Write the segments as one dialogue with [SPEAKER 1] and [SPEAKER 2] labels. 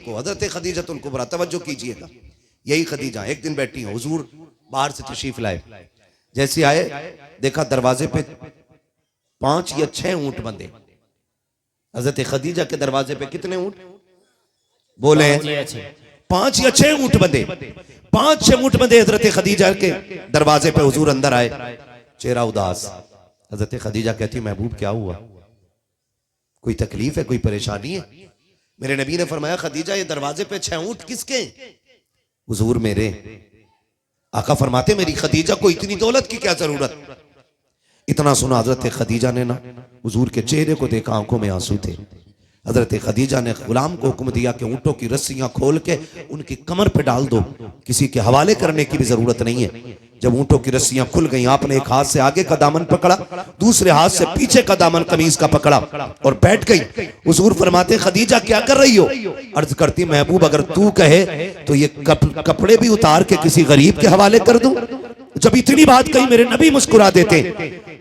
[SPEAKER 1] उनको, हजरत खदीजतुल कुबरा। तवज्जो कीजिएगा, यही खदीजा एक दिन बैठी हैं, हुजूर बाहर से तशरीफ लाए, जैसे आए देखा दरवाजे पे 5 या 6 ऊंट बंधे। हजरत खदीजा के दरवाजे पे कितने ऊंट बोले? 5 या 6 ऊंट बंधे। 5-6 ऊंट बंधे हजरत खदीजा के दरवाजे पे। हुजूर अंदर आए, चेहरा उदास। हजरत खदीजा कहती महबूब क्या हुआ, कोई तकलीफ है, कोई परेशानी है? मेरे नबी ने फरमाया खदीजा ये दरवाजे पे 6 ऊंट किसके? हुजूर मेरे। आका फरमाते मेरी खदीजा को इतनी दौलत की क्या जरूरत? इतना सुना हजरत खदीजा ने ना हुजूर के चेहरे को देखा, आंखों में आंसू थे। हजरत खदीजा ने गुलाम को हुक्म दिया कि ऊंटों की रस्सियां खोल के उनकी कमर पे डाल दो, किसी के हवाले करने की भी जरूरत नहीं है। जब ऊंटों की रस्सियां खुल गईं, आपने एक हाथ से आगे का दामन पकड़ा, दूसरे हाथ से पीछे का दामन कमीज का पकड़ा और बैठ गई। हुजूर फरमाते खदीजा क्या कर रही हो? अर्ज करती महबूब अगर तू कहे तो ये कपड़े भी उतार के किसी गरीब के हवाले कर दूं। जब इतनी बात कही मेरे नबी मुस्कुरा देते।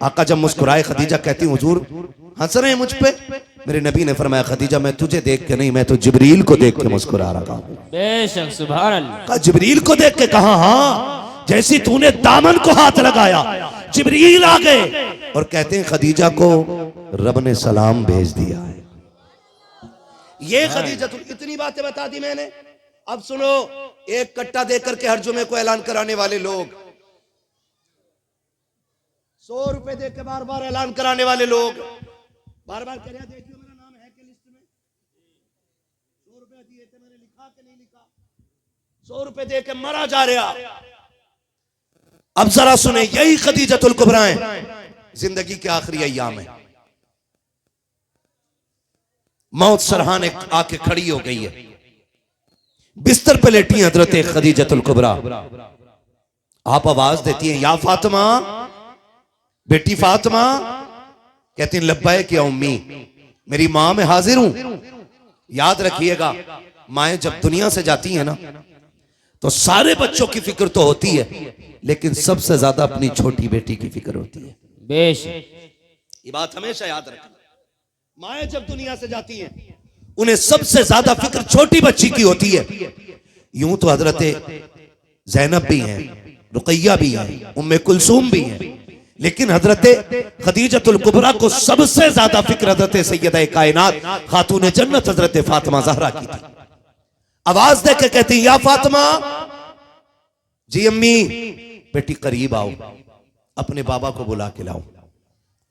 [SPEAKER 1] आका जब मुस्कुराए, खदीजा कहती हुजूर हंस रहे हैं मुझ पे? मेरे नबी ने फरमाया खदीजा मैं तुझे देख के नहीं, मैं तो जिब्रील को देख के मुस्कुरा रहा हूं।
[SPEAKER 2] बेशक सुभान अल्लाह।
[SPEAKER 1] जिब्रील को देख के कहा हाँ, जैसी तूने दामन को हाथ लगाया जिब्रील आ गए और कहते हैं खदीजा को रब ने सलाम भेज दिया है। ये खदीजा इतनी बातें बता दी मैंने। अब सुनो, एक कट्टा देकर के हर जुमे को ऐलान कराने वाले लोग, 100 रुपए दे के बार बार ऐलान कराने वाले लोग, बार बार कह रहे देखिए मेरा नाम है कि लिस्ट में, 100 रुपए दिए थे मैंने, लिखा कि नहीं लिखा, 100 रुपए दे के मरा जा रहा। अब जरा सुने, यही खदीजतुल कुबरा है, जिंदगी के आखिरी अय्याम है, मौत सरहाने आके खड़ी हो गई है, बिस्तर पे लेटी है हजरत खदीजतुल कुबरा। आप आवाज देती हैं या फातिमा, बेटी फातिमा। कहती हैं लब्बैक या उम्मी, मेरी मां मैं हाजिर हूं। याद रखिएगा, माएं जब दुनिया से जाती हैं ना तो सारे बच्चों की फिक्र तो होती है, लेकिन सबसे ज्यादा अपनी छोटी बेटी की फिक्र होती है।
[SPEAKER 2] बेशक
[SPEAKER 1] ये बात हमेशा याद रखना। माएं जब दुनिया से जाती हैं उन्हें सबसे ज्यादा फिक्र छोटी बच्ची की होती है। यूं तो हजरत ज़ैनब भी हैं, रुकैया भी हैं, उम्मे कुलसूम भी हैं, लेकिन हजरत खदीजतुल कुबरा को सबसे ज्यादा फिक्र हजरत सैयदा कायनात खातून जन्नत हजरत फातिमा ज़हरा की थी। आवाज दे के कहती या फातिमा। जी अम्मी। बेटी करीब आओ, अपने बाबा को बुला के लाओ।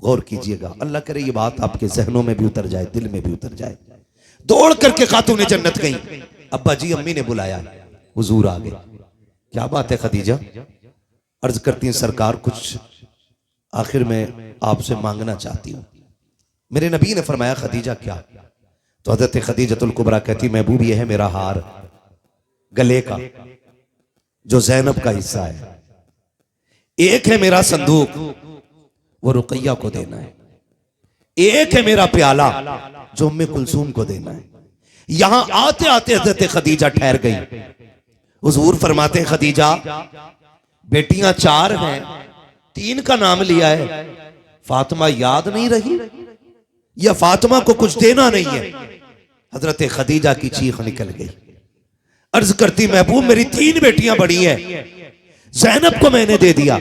[SPEAKER 1] गौर कीजिएगा, अल्लाह करे ये बात आपके जहनों में भी उतर जाए, दिल में भी उतर जाए। दौड़ करके खातून जन्नत गई, अब्बा जी अम्मी ने बुलाया, हुजूर आ गए। क्या बात है खदीजा? अर्ज करती हैं सरकार कुछ आखिर में आपसे मांगना चाहती हूं। मेरे नबी ने फरमाया खदीजा क्या? तो हजरत खदीजतुल कुबरा कहती महबूब ये है मेरा हार गले का जो ज़ैनब का हिस्सा है, एक है मेरा संदूक वो रुकैया को देना है, एक है मेरा प्याला जो उम्मे कुलसूम को देना है। यहां आते आते हजरत खदीजा ठहर गई। हुजूर फरमाते हैं खदीजा बेटियां 4 हैं, 3 का नाम लिया है, फातिमा याद नहीं रही या फातिमा को कुछ देना नहीं है? हजरत खदीजा की चीख निकल गई। अर्ज करती महबूब मेरी 3 बेटियां बड़ी हैं, ज़ैनब को मैंने दे दिया,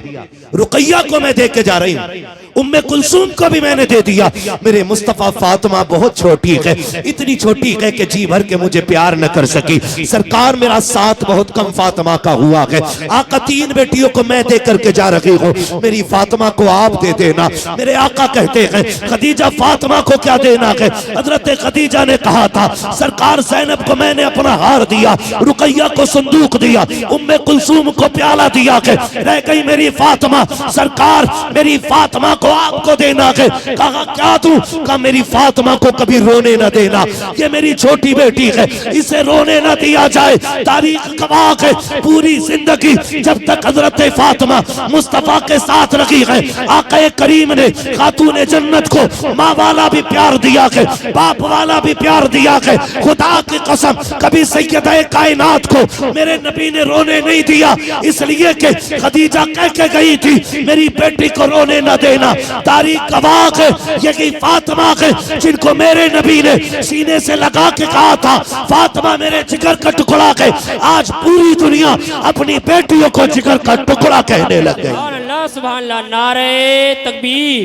[SPEAKER 1] रुकैया को मैं दे के जा रही हूं, उम्मे कुलसूम को भी मैंने दे दिया। मेरे मुस्तफा फातिमा बहुत छोटी है, इतनी छोटी है कि जी भर के मुझे प्यार न कर सकी। सरकार मेरा साथ बहुत कम फातिमा का हुआ है। आका 3 बेटियों को मैं दे करके जा रही हूँ, मेरी फातिमा को आप दे देना। मेरे आका कहते हैं खदीजा फातिमा को क्या देना है? हजरत खदीजा ने कहा था सरकार ज़ैनब को मैंने अपना हार दिया, रुकैया को संदूक दिया, उम्मे कुलसूम को प्याला दिया है, रह गई मेरी फातिमा। सरकार मेरी फातिमा को आपको देना है। कहा क्या दूं? कहा मेरी फातिमा को कभी रोने न देना, ये मेरी छोटी बेटी है, इसे रोने न दिया जाए। तारीख गवाह है पूरी जिंदगी जब तक हजरत फातिमा मुस्तफा के साथ रखी है, आका करीम ने खातून जन्नत को माँ वाला भी प्यार दिया है, बाप वाला भी प्यार दिया है। खुदा की कसम कभी सैयदा कायनात को मेरे नबी ने रोने नहीं दिया, इसलिए कि खदीजा कह के गई थी मेरी बेटी को रोने न देना। लेना। तारीख गवाह है यही फातिमा है जिनको मेरे नबी ने सीने से लगा के कहा था फातिमा मेरे जिगर का टुकड़ा है। आज पूरी दुनिया अपनी बेटियों को जिगर का टुकड़ा कहने लग गई।
[SPEAKER 2] सुभान अल्लाह, सुभान अल्लाह। नारे तकबीर,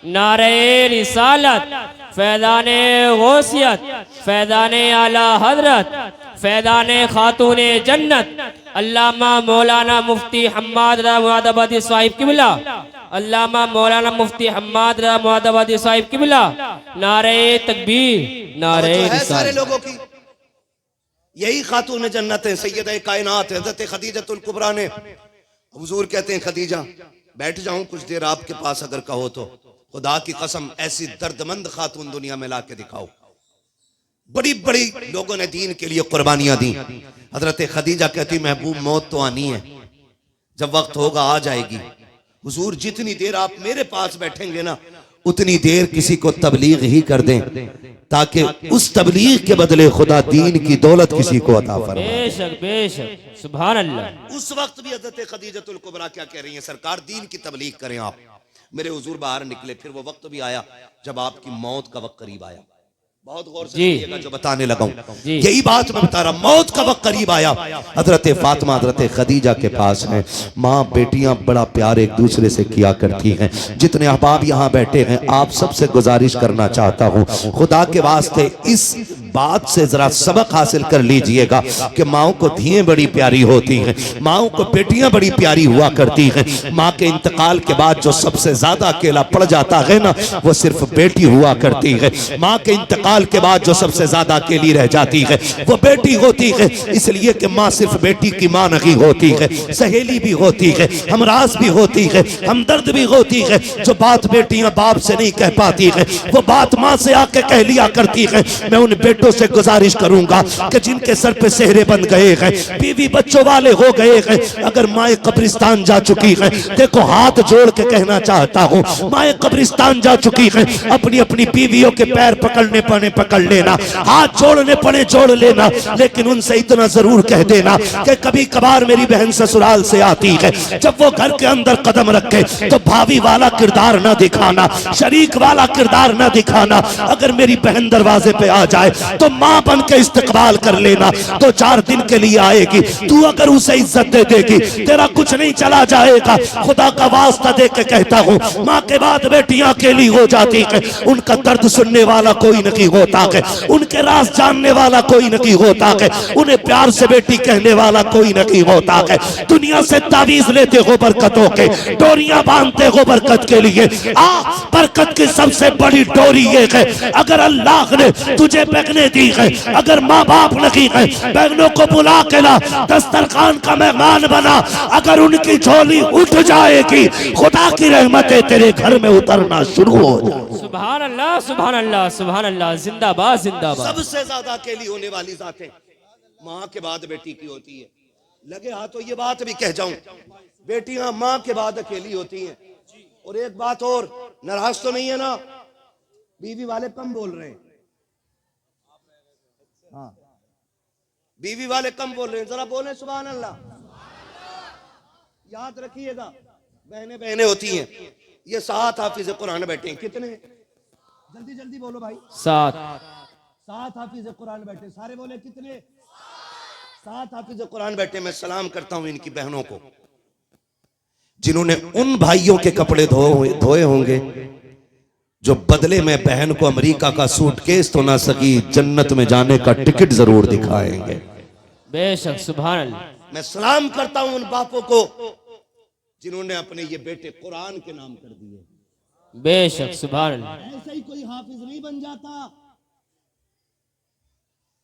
[SPEAKER 2] नारे रिसालत, फैज़ाने गौसियत, फैज़ाने आला हजरत, फैज़ाने खातूने जन्नत, अल्लामा मौलाना मुफ्ती हम्माद रज़ा मुरादाबादी साहिब किबला, अल्लामा मौलाना मुफ्ती हम्माद रज़ा मुरादाबादी साहिब किबला। नारे तकबीर, नारे
[SPEAKER 1] तो है सारे
[SPEAKER 2] रिसालत।
[SPEAKER 1] लोगों की यही खातून जन्नत है, सैयद कायनात हज़रत खदीजतुल कुबरा ने। हुजूर कहते हैं खदीजा बैठ जाऊं कुछ देर आपके पास अगर कहो तो। खुदा की कसम ऐसी दर्दमंद खातून दुनिया में ला के दिखाओ। बड़ी बड़ी लोगों ने दीन के लिए कुर्बानियां दी। हजरत खदीजा कहती महबूब मौत तो आनी है, जब वक्त होगा आ जाएगी। हुजूर जितनी देर आप मेरे पास बैठेंगे ना उतनी देर किसी को तबलीग ही कर दें ताकि उस तबलीग के बदले खुदा दीन की दौलत किसी को अता फरमाए।
[SPEAKER 2] बेशक बेशक, सुभान अल्लाह।
[SPEAKER 1] उस वक्त भी हजरत खदीजतुल कुबरा क्या कह रही हैं, सरकार दीन की तबलीग करें आप। मेरे हुजूर बाहर निकले, फिर वो वक्त भी आया जब आपकी मौत का वक्त करीब आया। बहुत गौर से सुनिएगा जो बताने लगा हूं, यही बात मैं बता रहा। मौत का वक्त करीब आया, हजरत फातिमा हजरत खदीजा के पास है। माँ बेटियां बड़ा प्यार एक दूसरे से किया करती हैं। जितने अहबाब यहाँ बैठे हैं आप सबसे गुजारिश करना चाहता हूँ, खुदा के वास्ते इस बात से जरा सबक हासिल कर लीजिएगा कि माओ को धियां बड़ी प्यारी होती हैं, माओ को बेटियां बड़ी प्यारी हुआ करती हैं। माँ के इंतकाल के बाद जो सबसे ज्यादा अकेला पड़ जाता है ना वो सिर्फ बेटी हुआ करती है। माँ के इंतकाल के बाद जो सबसे ज्यादा अकेली रह जाती है वो बेटी होती है, इसलिए कि माँ सिर्फ बेटी की माँ नहीं होती है, सहेली भी होती है, हमराज भी होती है, हमदर्द भी होती है। जो बात बेटियां बाप से नहीं कह पाती है वो बात माँ से आके कह लिया करती है। मैं उन बेटों से गुजारिश करूंगा कि जिनके सर पे सेहरे बन गए हैं, बीवी बच्चों वाले हो गए हैं, अगर माए कब्रिस्तान जा चुकी है, देखो हाथ जोड़ के कहना चाहता हूँ, माए कब्रिस्तान जा चुकी है, अपनी अपनी बीवियों के पैर पकड़ने पड़े पकड़ लेना, हाथ जोड़ने पड़े जोड़ लेना, लेकिन उनसे इतना जरूर कह देना कि कभी कभार मेरी बहन ससुराल से आती है, जब वो घर के अंदर कदम रखे तो भाभी वाला किरदार ना दिखाना, शरीक वाला किरदार ना दिखाना। अगर मेरी बहन दरवाजे पे आ जाए तो माँ बन के इस्तकबाल कर लेना। 2-4 दिन के लिए आएगी, तू अगर उसे इज्जत दे देगी तेरा कुछ नहीं चला जाएगा। खुदा का वास्ता दे के कहता हूँ, माँ के बाद बेटियां अकेली हो जाती है, उनका दर्द सुनने वाला कोई नहीं होता है, उनके राज जानने वाला कोई नहीं होता है, उन्हें प्यार से बेटी कहने वाला कोई नहीं होता है। दुनिया से तावीज लेते हो बरकतों के, डोरियां बांधते हो बरकत के लिए। बरकत की सबसे बड़ी डोरी ये है, अगर अल्लाह ने तुझे बहने दी है, अगर माँ बाप नहीं है, बहनों को बुला के ला, दस्तरखान का मेहमान बना। अगर उनकी झोली उठ जाएगी खुदा की रहमतें तेरे घर में उतरना शुरू हो जाए।
[SPEAKER 2] सुभान अल्लाह, सुभान अल्लाह, सुभान अल्लाह। जिंदाबाद, जिंदाबाद।
[SPEAKER 1] सबसे ज्यादा अकेली होने वाली जातें माँ के बाद बेटी की होती है। लगे हाथों ये बात भी कह जाऊं, बेटियां माँ के बाद अकेली होती हैं। और एक बात और, नाराज तो नहीं है ना, बीवी वाले कम बोल रहे हैं। हाँ, बीवी वाले कम बोल रहे हैं, जरा बोले सुभान अल्लाह। याद रखिएगा बहने बहने होती हैं। ये 7 हाफिज कुरान बैठे हैं, कितने? जल्दी जल्दी बोलो भाई। 7 हाफिज कुरान बैठे, सारे बोले कितने? 7 हाफिज कुरान बैठे। मैं सलाम करता हूं इनकी बहनों को जिन्होंने उन भाइयों के कपड़े धोए होंगे जो बदले में बहन को अमेरिका का सूटकेस तो ना सकी, जन्नत में जाने का टिकट जरूर दिखाएंगे।
[SPEAKER 2] बेशक, सुभान अल्लाह।
[SPEAKER 1] मैं सलाम करता हूं उन बापों को जिन्होंने अपने ये बेटे कुरान के नाम कर दिए।
[SPEAKER 2] बेशक, सुभान अल्लाह।
[SPEAKER 1] ऐसा ही कोई हाफिज नहीं बन जाता।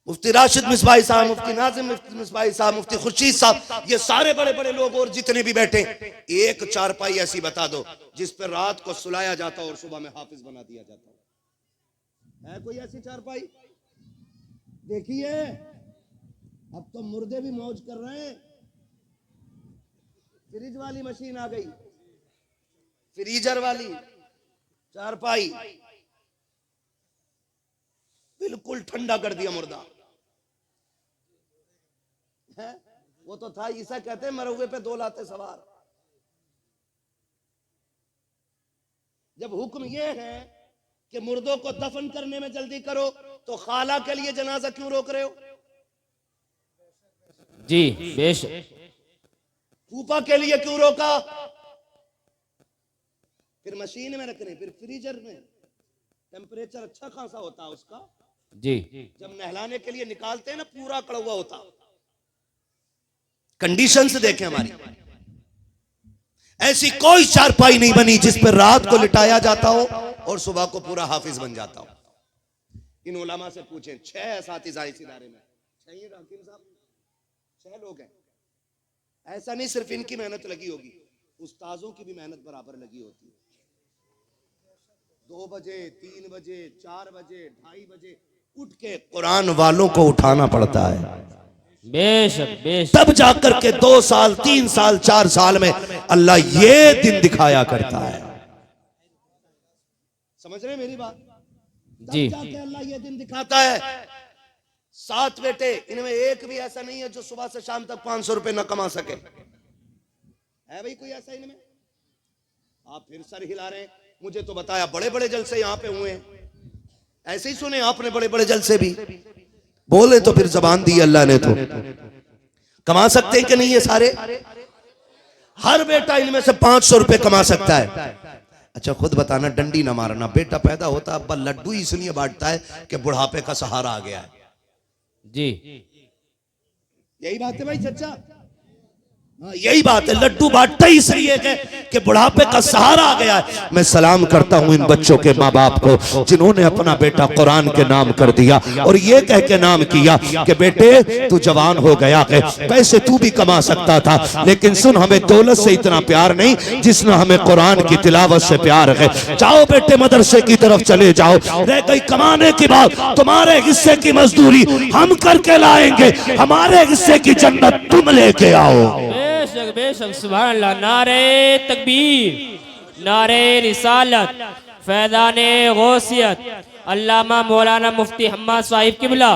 [SPEAKER 1] मुफ्ती राशिद मिसबाही साहब, मुफ्ती नाजिम मिसबाही साहब, मुफ्ती खुर्शीद साहब, ये सारे बड़े बड़े लोग और जितने भी बैठे, एक चारपाई ऐसी बता दो जिस पर रात को सुलाया जाता और सुबह में हाफिज बना दिया जाता है कोई ऐसी चारपाई? देखिए अब तो मुर्दे भी मौज कर रहे हैं। फ्रिज वाली मशीन आ गई, फ्रीजर वाली चारपाई, बिल्कुल ठंडा कर दिया मुर्दा है। वो तो था, ईसा कहते हैं मरहुए पे 2 लाते सवार। जब हुक्म ये है कि मुर्दों को दफन करने में जल्दी करो, तो खाला के लिए जनाजा क्यों रोक रहे हो?
[SPEAKER 2] जी बेशक।
[SPEAKER 1] फूफा के लिए क्यों रोका? फिर मशीन में रखने, फिर फ्रीजर में टेम्परेचर अच्छा खासा होता है उसका,
[SPEAKER 2] जी
[SPEAKER 1] जब नहलाने के लिए निकालते हैं ना पूरा कड़वा होता। कंडीशंस देखें हमारी। ऐसी कोई चारपाई नहीं बनी जिस पर रात को लिटाया जाता हो और सुबह को पूरा हाफिज बन जाता हो। इन उलमा से पूछें, 6 असातिज़ा इस इदारे में, 6 ही हाकिम साहब, 6 लोग हैं। ऐसा नहीं सिर्फ इनकी मेहनत लगी होगी, उस्ताजों की भी मेहनत बराबर लगी होती है। 2 बजे, 3 बजे, 4 बजे, 2:30 बजे उठ के कुरान वालों को उठाना पड़ता है।
[SPEAKER 2] बेशक बेशक।
[SPEAKER 1] तब जाकर के 2 साल, 3 साल, 4 साल में अल्लाह ये दिन दिखाया करता है। समझ रहे मेरी बात?
[SPEAKER 2] जी।
[SPEAKER 1] तब जाके अल्लाह ये दिन दिखाता है। 7 बेटे, इनमें एक भी ऐसा नहीं है जो सुबह से शाम तक 500 रुपए न कमा सके। है भाई कोई ऐसा इनमें? आप फिर सर हिला रहे हैं। मुझे तो बताया बड़े बड़े जलसे यहां पे हुए हैं। ऐसे ही सुने आपने, बड़े बड़े जलसे भी बोले तो फिर जबान दी अल्लाह ने। तो कमा सकते हैं कि नहीं ये सारे? हर बेटा इनमें से 500 रुपए कमा सकता है। अच्छा खुद बताना, डंडी ना मारना। बेटा पैदा होता अब्बा लड्डू ही इसलिए बांटता है कि बुढ़ापे का सहारा आ गया है।
[SPEAKER 2] जी
[SPEAKER 1] यही बात है भाई चचा, यही बात है। लड्डू बांटता ही इसलिए कि बुढ़ापे का सहारा आ गया है। मैं सलाम करता हूं इन बच्चों के माँ बाप को जिन्होंने अपना बेटा कुरान के नाम कर दिया और ये कह के नाम किया कि बेटे तू जवान हो गया है, पैसे तू भी कमा सकता था, लेकिन सुन हमें दौलत से इतना प्यार नहीं जितना हमें कुरान की तिलावत से प्यार है। जाओ बेटे मदरसे की तरफ चले जाओ, रह गई कमाने की बात, तुम्हारे हिस्से की मजदूरी हम करके लाएंगे, हमारे हिस्से की जन्नत तुम लेके आओ।
[SPEAKER 2] बेशक बेशक। सुभान अल्लाह। नारे तकबीर, नारे रिसालत, फैज़ाने गौसियत, अल्लामा मौलाना मुफ्ती हम्माद साहिब किबला,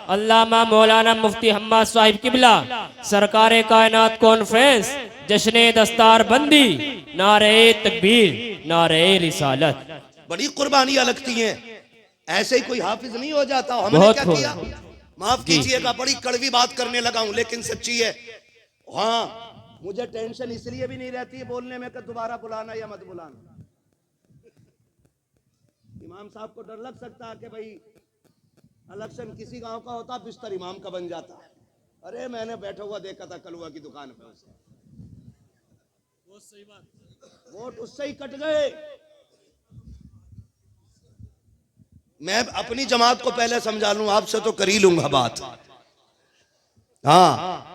[SPEAKER 2] अल्लामा मौलाना मुफ्ती हम्माद साहिब किबला, सरकार कायनात कॉन्फ्रेंस, जश्न दस्तार बंदी, नारे तकबीर, नारे रिसालत।
[SPEAKER 1] बड़ी कुर्बानियां लगती हैं। ऐसे ही कोई हाफिज नहीं हो जाता। हमने
[SPEAKER 2] बहुत
[SPEAKER 1] क्या
[SPEAKER 2] हो
[SPEAKER 1] किया? माफ कीजिएगा, बड़ी कड़वी बात करने लगा हूं लेकिन सच्ची है। हाँ, मुझे टेंशन इसलिए भी नहीं रहती है बोलने में कि दोबारा बुलाना या मत बुलाना। इमाम साहब को डर लग सकता है कि भाई इलेक्शन किसी गांव का होता, बिस्तर इमाम का बन जाता। अरे मैंने बैठा हुआ देखा था कलुआ की दुकान पे उसे, वोट उससे ही कट गए। मैं अपनी जमात को पहले समझा लूं, आपसे तो कर ही लूंगा बात। हाँ,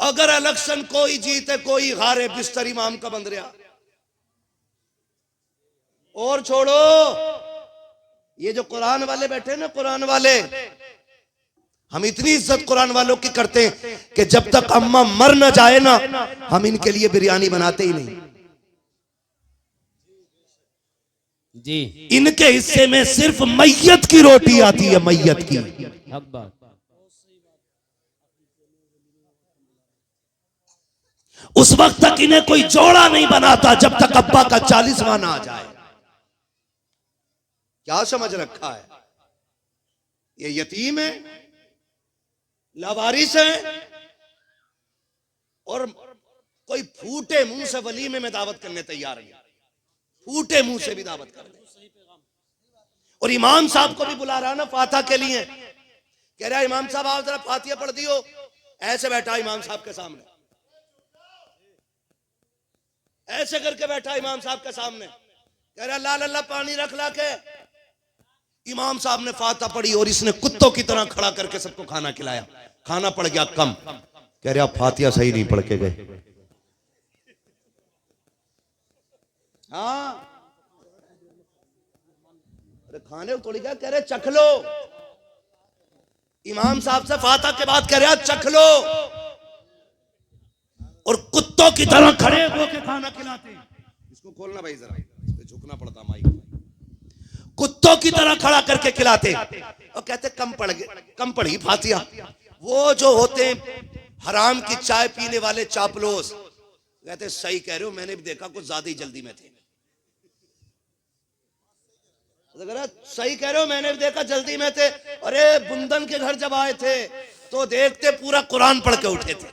[SPEAKER 1] अगर इलेक्शन कोई जीते कोई हारे, बिस्तर इमाम का बंद रहा। और छोड़ो, ये जो कुरान वाले बैठे ना, कुरान वाले, हम इतनी इज्जत कुरान वालों की करते हैं कि जब तक अम्मा मर न जाए ना, हम इनके लिए बिरयानी बनाते ही नहीं।
[SPEAKER 2] जी
[SPEAKER 1] इनके हिस्से में सिर्फ मैयत की रोटी आती है, मैयत की।
[SPEAKER 2] हक बात।
[SPEAKER 1] उस वक्त तक इन्हें कोई जोड़ा नहीं बनाता जब तक अब्बा का 40वां ना आ जाए। क्या समझ रखा है? ये यतीम है, लावारिस है, और कोई फूटे मुंह से वलीमे में दावत करने तैयार नहीं। फूटे मुंह से भी दावत कर दे। और इमाम साहब को भी बुला रहा ना फातिहा के लिए, कह रहा इमाम साहब आओ जरा फातिहा पढ़ दियो। ऐसे बैठा इमाम साहब के सामने, ऐसे करके बैठा इमाम साहब के सामने, कह रहा ला ला पानी रख ला के। इमाम साहब ने फातिहा पढ़ी और इसने कुत्तों की तरह खड़ा करके सबको खाना खिलाया। खाना पड़ गया कम, कह रहे आप फातिहा सही नहीं पढ़ के गए। हाँ, अरे खाने को थोड़ी क्या, कह रहे चख लो। इमाम साहब से फातिहा के बाद कह रहे चख लो, और कुत्तों की तरह खड़े होकर खाना खिलाते। इसको खोलना भाई जरा, इस पे झुकना पड़ता माइक। कुत्तों की तरह खड़ा करके खिलाते और कहते कम पढ़ी फातिहा। वो जो होते हराम की चाय पीने वाले चापलोस, कहते सही कह रहे हो, मैंने भी देखा कुछ ज्यादा ही जल्दी में थे। अगर सही कह रहे हो, मैंने भी देखा, जल्दी में थे। अरे बुंदन के घर जब आए थे तो देखते पूरा कुरान पढ़ के उठे थे।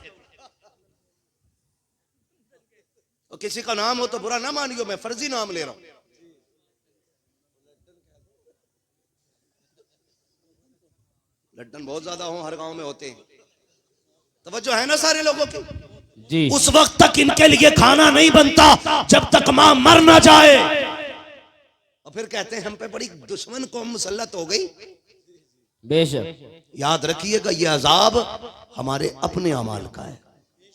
[SPEAKER 1] तो किसी का नाम हो तो बुरा ना मानियो, मैं फर्जी नाम ले रहा हूं। लड्डन बहुत ज्यादा हो, हर गांव में होते हैं। तवज्जो है ना सारे लोगों की?
[SPEAKER 2] जी।
[SPEAKER 1] उस वक्त तक इनके लिए खाना नहीं बनता जब तक मां मर ना जाए। और फिर कहते हैं हम पे बड़ी दुश्मन कौम मुसल्लत हो गई।
[SPEAKER 2] बेशक
[SPEAKER 1] याद रखिएगा, ये अजाब हमारे अपने अमाल का है।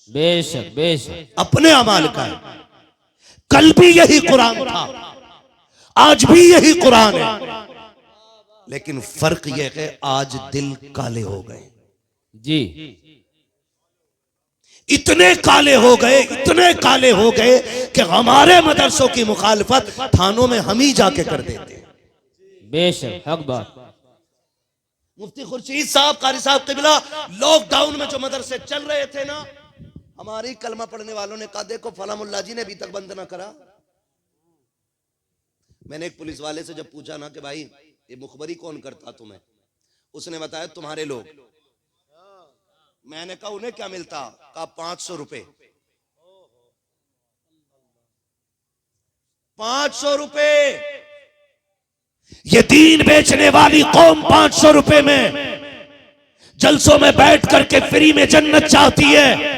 [SPEAKER 2] बेशक बेशक
[SPEAKER 1] अपने अमाल का है। कल भी यही कुरान था, आज भी यही कुरान है, लेकिन फर्क यह है आज दिल काले हो गए।
[SPEAKER 2] जी।
[SPEAKER 1] इतने काले हो गए, इतने काले हो गए कि हमारे मदरसों की मुखालफत थानों में हम ही जाके कर देते हैं।
[SPEAKER 2] बेशक हक बात।
[SPEAKER 1] मुफ्ती खुर्शीद साहब, कारी साहब किबला, लॉकडाउन में जो मदरसे चल रहे थे ना, हमारी कलमा पढ़ने वालों ने कहा देखो फला मुल्ला जी ने अभी तक बंद ना करा। मैंने एक पुलिस वाले से जब पूछा ना कि भाई ये मुखबरी कौन करता तुम्हें, उसने बताया तुम्हारे लोग। मैंने कहा उन्हें क्या मिलता? कहा 500 रुपए। 500 रुपए। ये दीन बेचने वाली कौम 500 रुपए में जलसों में बैठ करके फ्री में जन्नत चाहती है।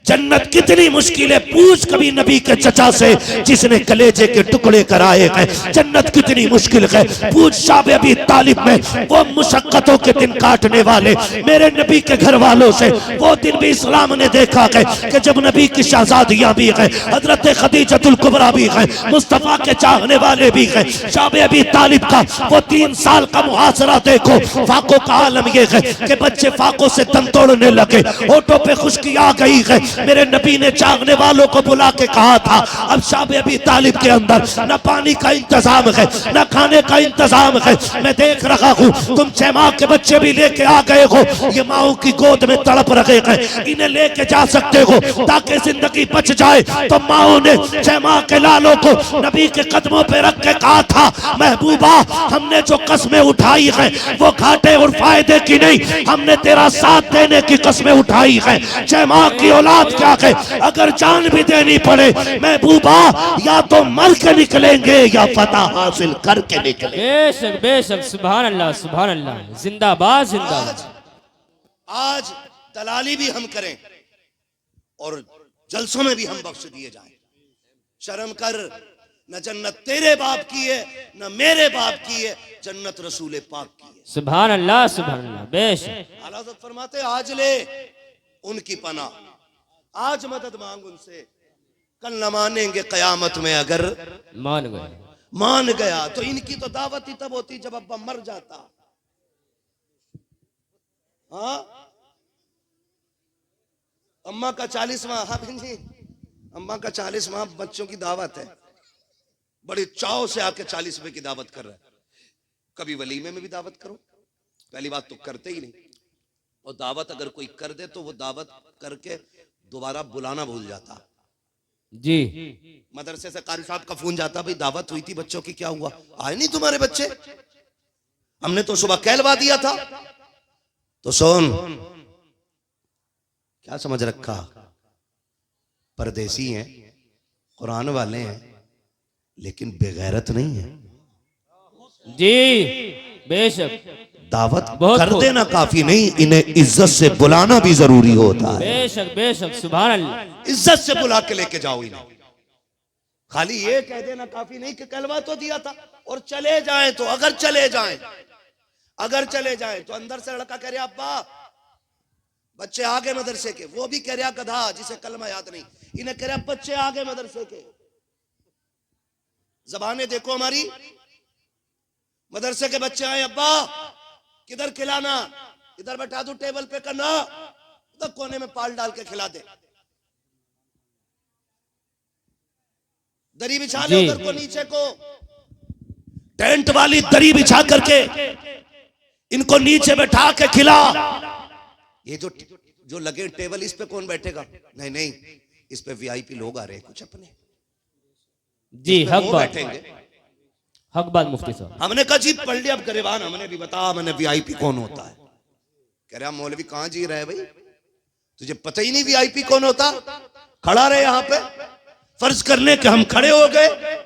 [SPEAKER 1] जन्नत कितनी मुश्किल है, पूछ कभी नबी के चचा से जिसने कलेजे के टुकड़े कराए हैं, जन्नत कितनी मुश्किल है। पूछ शाबे अबी तालिब में वो मुशक्कतों के दिन काटने वाले मेरे नबी के घर वालों से। वो दिन भी इस्लाम ने देखा है कि जब नबी की शहजादियां भी हैं, हजरत खदीजतुल कुबरा भी हैं, मुस्तफा के चाहने वाले भी हैं। शाबे अबी तालिब का वो 3 साल का मुहासरा देखो। फाकों का आलम ये है कि बच्चे फाकों से दम तोड़ने लगे, होठों पे खुश्की आ गई है। मेरे नबी ने चाहने वालों को बुला के कहा था अब शाबे अबी तालिब के अंदर न पानी का इंतजाम है, न खाने का इंतजाम है। मैं देख रहा हूं तुम 6 माह के बच्चे भी लेके आ गए हो, ये माओ की गोद में तड़प रहे हैं। इन्हें लेके जा सकते हो ताकि जिंदगी बच जाए। तो माओ ने 6 माह के लालों को नबी के कदमों पे रख के कहा था महबूबा हमने जो कस्में उठाई है वो घाटे और फायदे की नहीं, हमने तेरा साथ देने की कस्में उठाई है। 6 माह की औलाद क्या है, अगर जान भी देनी पड़े महबूबा या तो मर के निकलेंगे या फतह हासिल करके निकलेंगे।
[SPEAKER 2] बेशक बेशक सुभान अल्लाह सुभान अल्लाह, जिंदाबाद जिंदाबाद।
[SPEAKER 1] आज दलाली भी हम करें और जलसों में भी हम बख्श दिए जाएं। शर्म कर, न जन्नत तेरे बाप की है न मेरे बाप की है, जन्नत रसूल पाक की है।
[SPEAKER 2] सुभान अल्लाह सुभान अल्लाह। बेशक
[SPEAKER 1] आला हज़रत फरमाते आज ले उनकी पनाह, आज मदद मांग उनसे, कल न मानेंगे कयामत में अगर मान गया। तो इनकी तो दावत ही तब होती जब अब्बा मर जाता। हाँ अम्मा का 40वां, हाँ जी अम्मा का 40वां बच्चों की दावत है। बड़े चाव से आके 40वें की दावत कर रहा है। कभी वलीमे में भी दावत करो, पहली बात तो करते ही नहीं, और दावत अगर कोई कर दे तो वो दावत करके दोबारा बुलाना भूल जाता।
[SPEAKER 2] जी।
[SPEAKER 1] मदरसे से कारी साहब का फोन जाता, भाई दावत हुई थी बच्चों की, क्या हुआ? आए नहीं तुम्हारे बच्चे? हमने तो सुबह कहलवा दिया था। तो सुन, क्या समझ रखा? परदेसी हैं, कुरान वाले हैं, लेकिन बेगैरत नहीं है।
[SPEAKER 2] जी बेशक।
[SPEAKER 1] दावत कर देना काफी नहीं, इन्हें इज्जत से बुलाना भी जरूरी होता है।
[SPEAKER 2] बेशक बेशक सुभान अल्लाह।
[SPEAKER 1] इज्जत से बुला के लेके जाओ इन्हें। खाली ये कह देना काफी नहीं कि कहलवा तो दिया था और चले जाएं। तो अगर चले जाएं तो अंदर से लड़का कह रहा अब्बा बच्चे आगे मदरसे के, वो भी कह रहा गधा जिसे कलमा याद नहीं, इन्हें कह रहा बच्चे आगे मदरसे के। जबाने देखो हमारी। मदरसे के बच्चे आए, अब्बा किधर खिलाना, इधर बैठा दो टेबल पे, करना उधर कोने में पाल डाल के खिला दे, दरी बिछा ले उधर को, नीचे को टेंट वाली दरी बिछा करके इनको नीचे बैठा के खिला। ये जो लगे टेबल, इस पे कौन बैठेगा? नहीं, इस पे वीआईपी लोग आ रहे हैं कुछ अपने,
[SPEAKER 2] जी हक बात।
[SPEAKER 1] बैठेंगे।
[SPEAKER 2] हक बात मुफ्ती साहब।
[SPEAKER 1] हमने कहा जी पढ़ लिया, अब गरीबान हमने भी बताया मैंने वीआईपी कौन होता है। कह रहा मौलवी कहां जी रहे भाई, तुझे पता ही नहीं वीआईपी कौन होता। खड़ा रहे यहां पे, फर्ज करने के हम खड़े हो गए,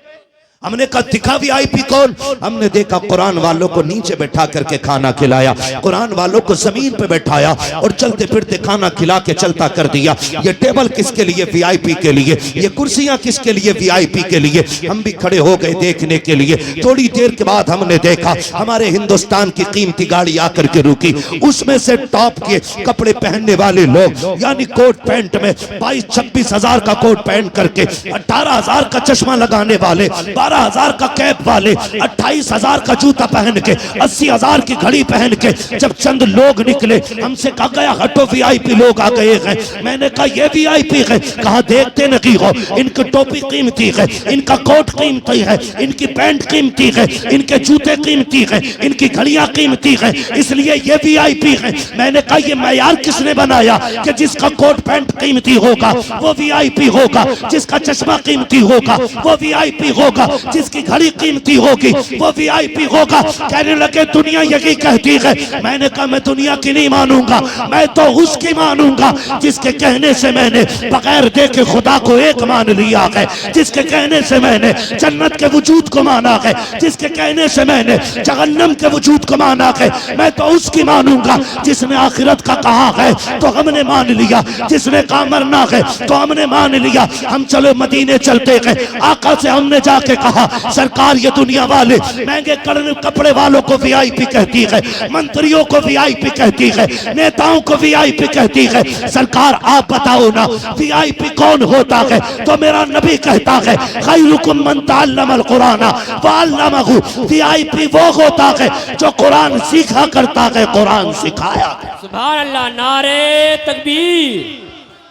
[SPEAKER 1] हमने कहा दिखा वीआईपी कौन। हमने देखा कुरान वालों को नीचे बैठा करके खाना खिलाया, कुरान वालों को जमीन पे बैठाया और चलते फिरते खाना खिला के चलता कर दिया। ये टेबल किसके लिए, वीआईपी के लिए। ये कुर्सियां किसके लिए, वीआईपी के लिए। हम भी खड़े हो गए देखने के लिए। थोड़ी देर के बाद हमने देखा हमारे हिंदुस्तान की कीमती गाड़ी आकर के रुकी, उसमें से टॉप के कपड़े पहनने वाले लोग, यानी कोट पैंट में 22-26 हजार का कोट पहन करके, 18 हजार का चश्मा लगाने वाले, 12,000 का कैप वाले, 28,000 का जूता पहन के, 80,000 की घड़ी पहन के जब चंद लोग निकले, हमसे कहा गया हटो वीआईपी लोग आ गए हैं। मैंने कहा ये वीआईपी है। कहा देखते नहीं हो, इनकी टोपी कीमती है, इनका कोट कीमती है, इनकी पैंट कीमती है, इनके जूते कीमती है, इनकी घड़ियां कीमती है, इसलिए ये वीआईपी है। मैंने कहा ये मैयार किसने बनाया कि जिसका कोट पैंट कीमती होगा वो वीआईपी होगा, जिसका चश्मा कीमती होगा वो वीआईपी होगा, जिसकी घड़ी कीमती होगी वो वीआईपी होगा। कहने लगे दुनिया यही कहती है। मैंने कहा मैं दुनिया की नहीं मानूंगा, मैं तो उसकी मानूंगा जिसके कहने से मैंने बगैर देखे खुदा को एक मान लिया है, जिसके कहने से मैंने जन्नत के वजूद को माना है, जिसके कहने से मैंने जहन्नम के वजूद को माना है। मैं तो उसकी मानूंगा जिसने आखिरत का कहा है तो हमने मान लिया, जिसने कहा मरना है तो हमने मान लिया। हम चलो मदीने चलते गए, आका से हमने जाके कहा सरकार ये दुनिया वाले महंगे कपड़े वालों को वीआईपी कहती है, मंत्रियों को वीआईपी कहती है, नेताओं को वीआईपी कहती है। सरकार आप बताओ ना वीआईपी कौन होता है। तो मेरा नबी कहता है खैरुकुम मन तअल्लमल कुरान व अल्लमहु, वीआईपी वो होता है जो कुरान सीखा करता है, कुरान सिखाया।
[SPEAKER 2] सुभान अल्लाह। नारे तकबीर,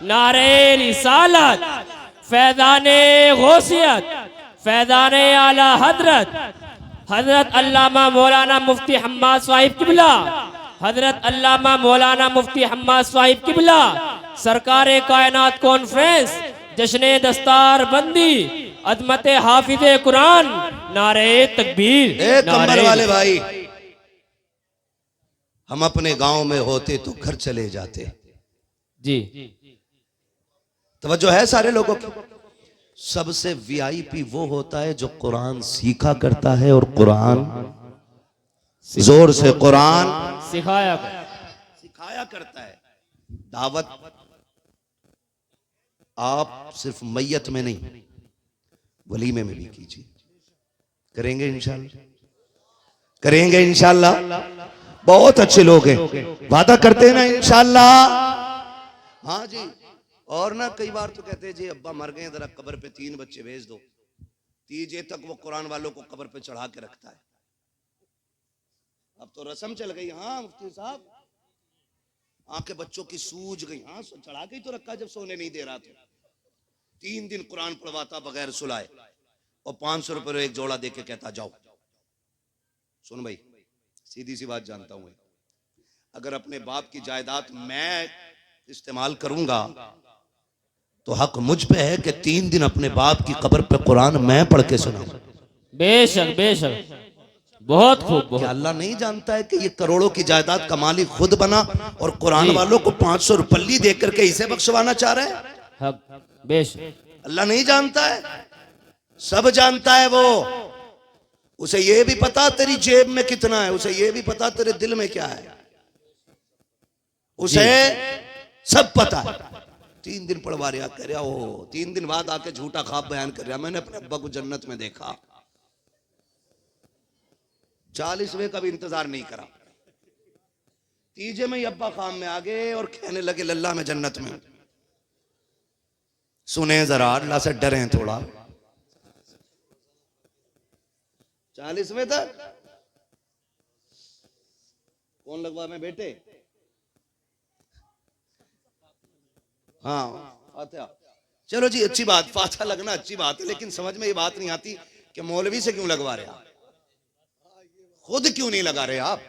[SPEAKER 2] नारे रिसालत, फैज़ाने गौसियत, फैज़ाने आला हजरत, हजरत अल्लामा मौलाना मुफ्ती हम्माद साहिब किबला, हजरत अल्लामा मौलाना मुफ्ती हम्माद साहिब किबला, सरकारे कायनात कॉन्फ्रेंस, जश्ने दस्तार बंदी, अजमत हाफिज़े कुरान, नारे तकबीर।
[SPEAKER 1] कमर वाले भाई, हम अपने गांव में होते तो घर चले जाते।
[SPEAKER 2] जी
[SPEAKER 1] तवज्जो है सारे लोगों की। सबसे वीआईपी वो होता है जो कुरान सीखा करता है और कुरान जोर से कुरान सिखाया करता है। दावत आप सिर्फ मैयत में नहीं वलीमे में भी कीजिए। करेंगे इंशाल्लाह, करेंगे इंशाल्लाह। बहुत अच्छे लोग हैं, वादा करते हैं ना इंशाल्लाह। हाँ जी। और ना कई बार तो कहते हैं जी अब्बा मर गए, जरा कब्र पे 3 बच्चे भेज दो। 3 तक वो कुरान वालों को कब्र पे चढ़ा के रखता है। अब तो रस्म चल गई। हाँ मुफ्ती साहब, आंखें बच्चों की सूज गई। हाँ चढ़ा के ही तो रखा जब सोने नहीं दे रहा था। 3 दिन कुरान पढ़वाता बगैर सुलाए और 500 रुपए एक जोड़ा दे के कहता जाओ। सुन भाई, सीधी सी बात जानता हूं, अगर अपने बाप की जायदाद मैं इस्तेमाल करूंगा तो हक मुझ पे है कि 3 दिन अपने बाप की कब्र पे कुरान मैं पढ़ के सुनाऊं।
[SPEAKER 2] बेशक बेशक, बहुत खूब।
[SPEAKER 1] क्या अल्लाह नहीं जानता है कि ये करोड़ों की जायदाद का मालिक खुद बना और कुरान वालों को 500 रुपये दे करके इसे बख्शवाना चाह रहा है?
[SPEAKER 2] हक बेशक
[SPEAKER 1] अल्लाह नहीं जानता है? सब जानता है वो। उसे ये भी पता तेरी जेब में कितना है, उसे ये भी पता तेरे दिल में क्या है, उसे सब पता है। 3 दिन पढ़वा रहा, कह रहा हो 3 दिन बाद आके झूठा ख्वाब बयान कर रहा, मैंने अपने अब्बा को जन्नत में देखा। 40वें का भी इंतजार नहीं करा, 3 में ही अब्बा खाम में आ गए और कहने लगे लल्ला में जन्नत में। सुने जरा, अल्लाह से डरे थोड़ा। 40वें तक कौन लगवा में बेटे? हाँ फातिहा। चलो जी अच्छी बात, फातिहा लगना अच्छी बात है, लेकिन समझ में ये बात नहीं आती कि मौलवी से क्यों लगवा रहे आप, खुद क्यों नहीं लगा रहे आप?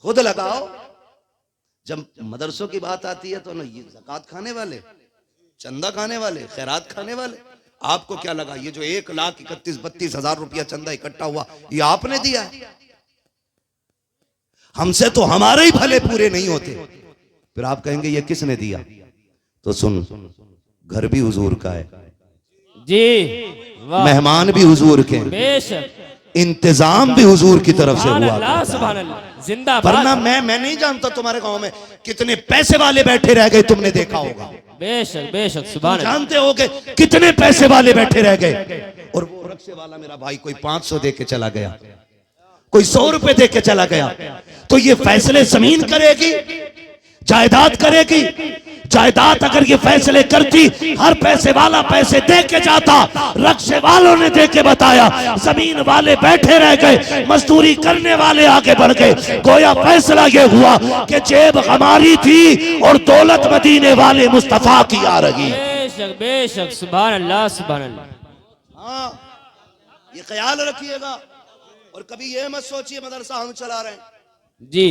[SPEAKER 1] खुद लगाओ। जब मदरसों की बात आती है तो ना ये ज़कात खाने वाले, चंदा खाने वाले, खैरात खाने वाले, आपको क्या लगा ये जो 1,31,32,000 रुपया चंदा इकट्ठा हुआ ये आपने दिया? हमसे तो हमारे ही भले पूरे नहीं होते, फिर आप कहेंगे ये किसने दिया? तो सुन, घर भी हुजूर का है
[SPEAKER 2] जी, वाह,
[SPEAKER 1] मेहमान भी हुजूर के हैं,
[SPEAKER 2] बेशक,
[SPEAKER 1] इंतजाम भी हुजूर की तरफ से
[SPEAKER 2] सुभान
[SPEAKER 1] हुआ
[SPEAKER 2] अल्लाह,
[SPEAKER 1] करता है।
[SPEAKER 2] सुभान अल्लाह, जिंदाबाद,
[SPEAKER 1] वरना मैं नहीं जानता तुम्हारे गांव में कितने पैसे वाले बैठे रह गए, तुमने देखा होगा।
[SPEAKER 2] बेशक बेशक, सुभान अल्लाह,
[SPEAKER 1] जानते होगे कितने पैसे वाले बैठे रह गए, और वो रक्शे वाला मेरा भाई कोई 500 दे के चला गया, कोई 100 रुपए दे के चला गया। तो ये फैसले जमीन करेगी, जायदाद करेगी? जायदाद अगर ये फैसले करती, हर पैसे वाला पैसे दे के जाता, रक्शे वालों ने दे के बताया, जमीन वाले बैठे रह गए, मजदूरी करने वाले आगे बढ़ गए। गोया फैसला ये हुआ कि जेब हमारी थी और दौलत मदीने वाले मुस्तफा की आ रही।
[SPEAKER 2] बेशक बेशक, सुभान अल्लाह, सुभान अल्लाह।
[SPEAKER 1] हाँ, ये ख्याल रखिएगा, और कभी ये मत सोचिए मदरसा हम चला रहे हैं।
[SPEAKER 2] जी,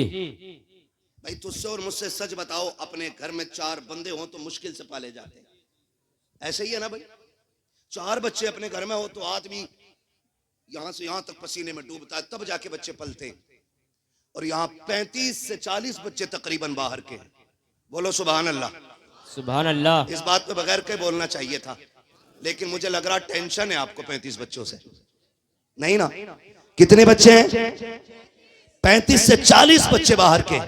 [SPEAKER 1] भाई तुझसे और मुझसे सच बताओ, अपने घर में 4 बंदे हों तो मुश्किल से पाले जाते हैं, ऐसे ही है ना भाई? 4 बच्चे अपने घर में हो तो आदमी यहां से यहां तक पसीने में डूबता है, तब जाके बच्चे पलते हैं। और यहाँ 35 से 40 बच्चे तकरीबन बाहर के हैं। बोलो सुभान अल्लाह,
[SPEAKER 2] सुभान अल्लाह।
[SPEAKER 1] इस बात पे बगैर के बोलना चाहिए था, लेकिन मुझे लग रहा टेंशन है आपको 35 बच्चों से, नहीं ना? कितने बच्चे हैं? 35 से 40 बच्चे बाहर के।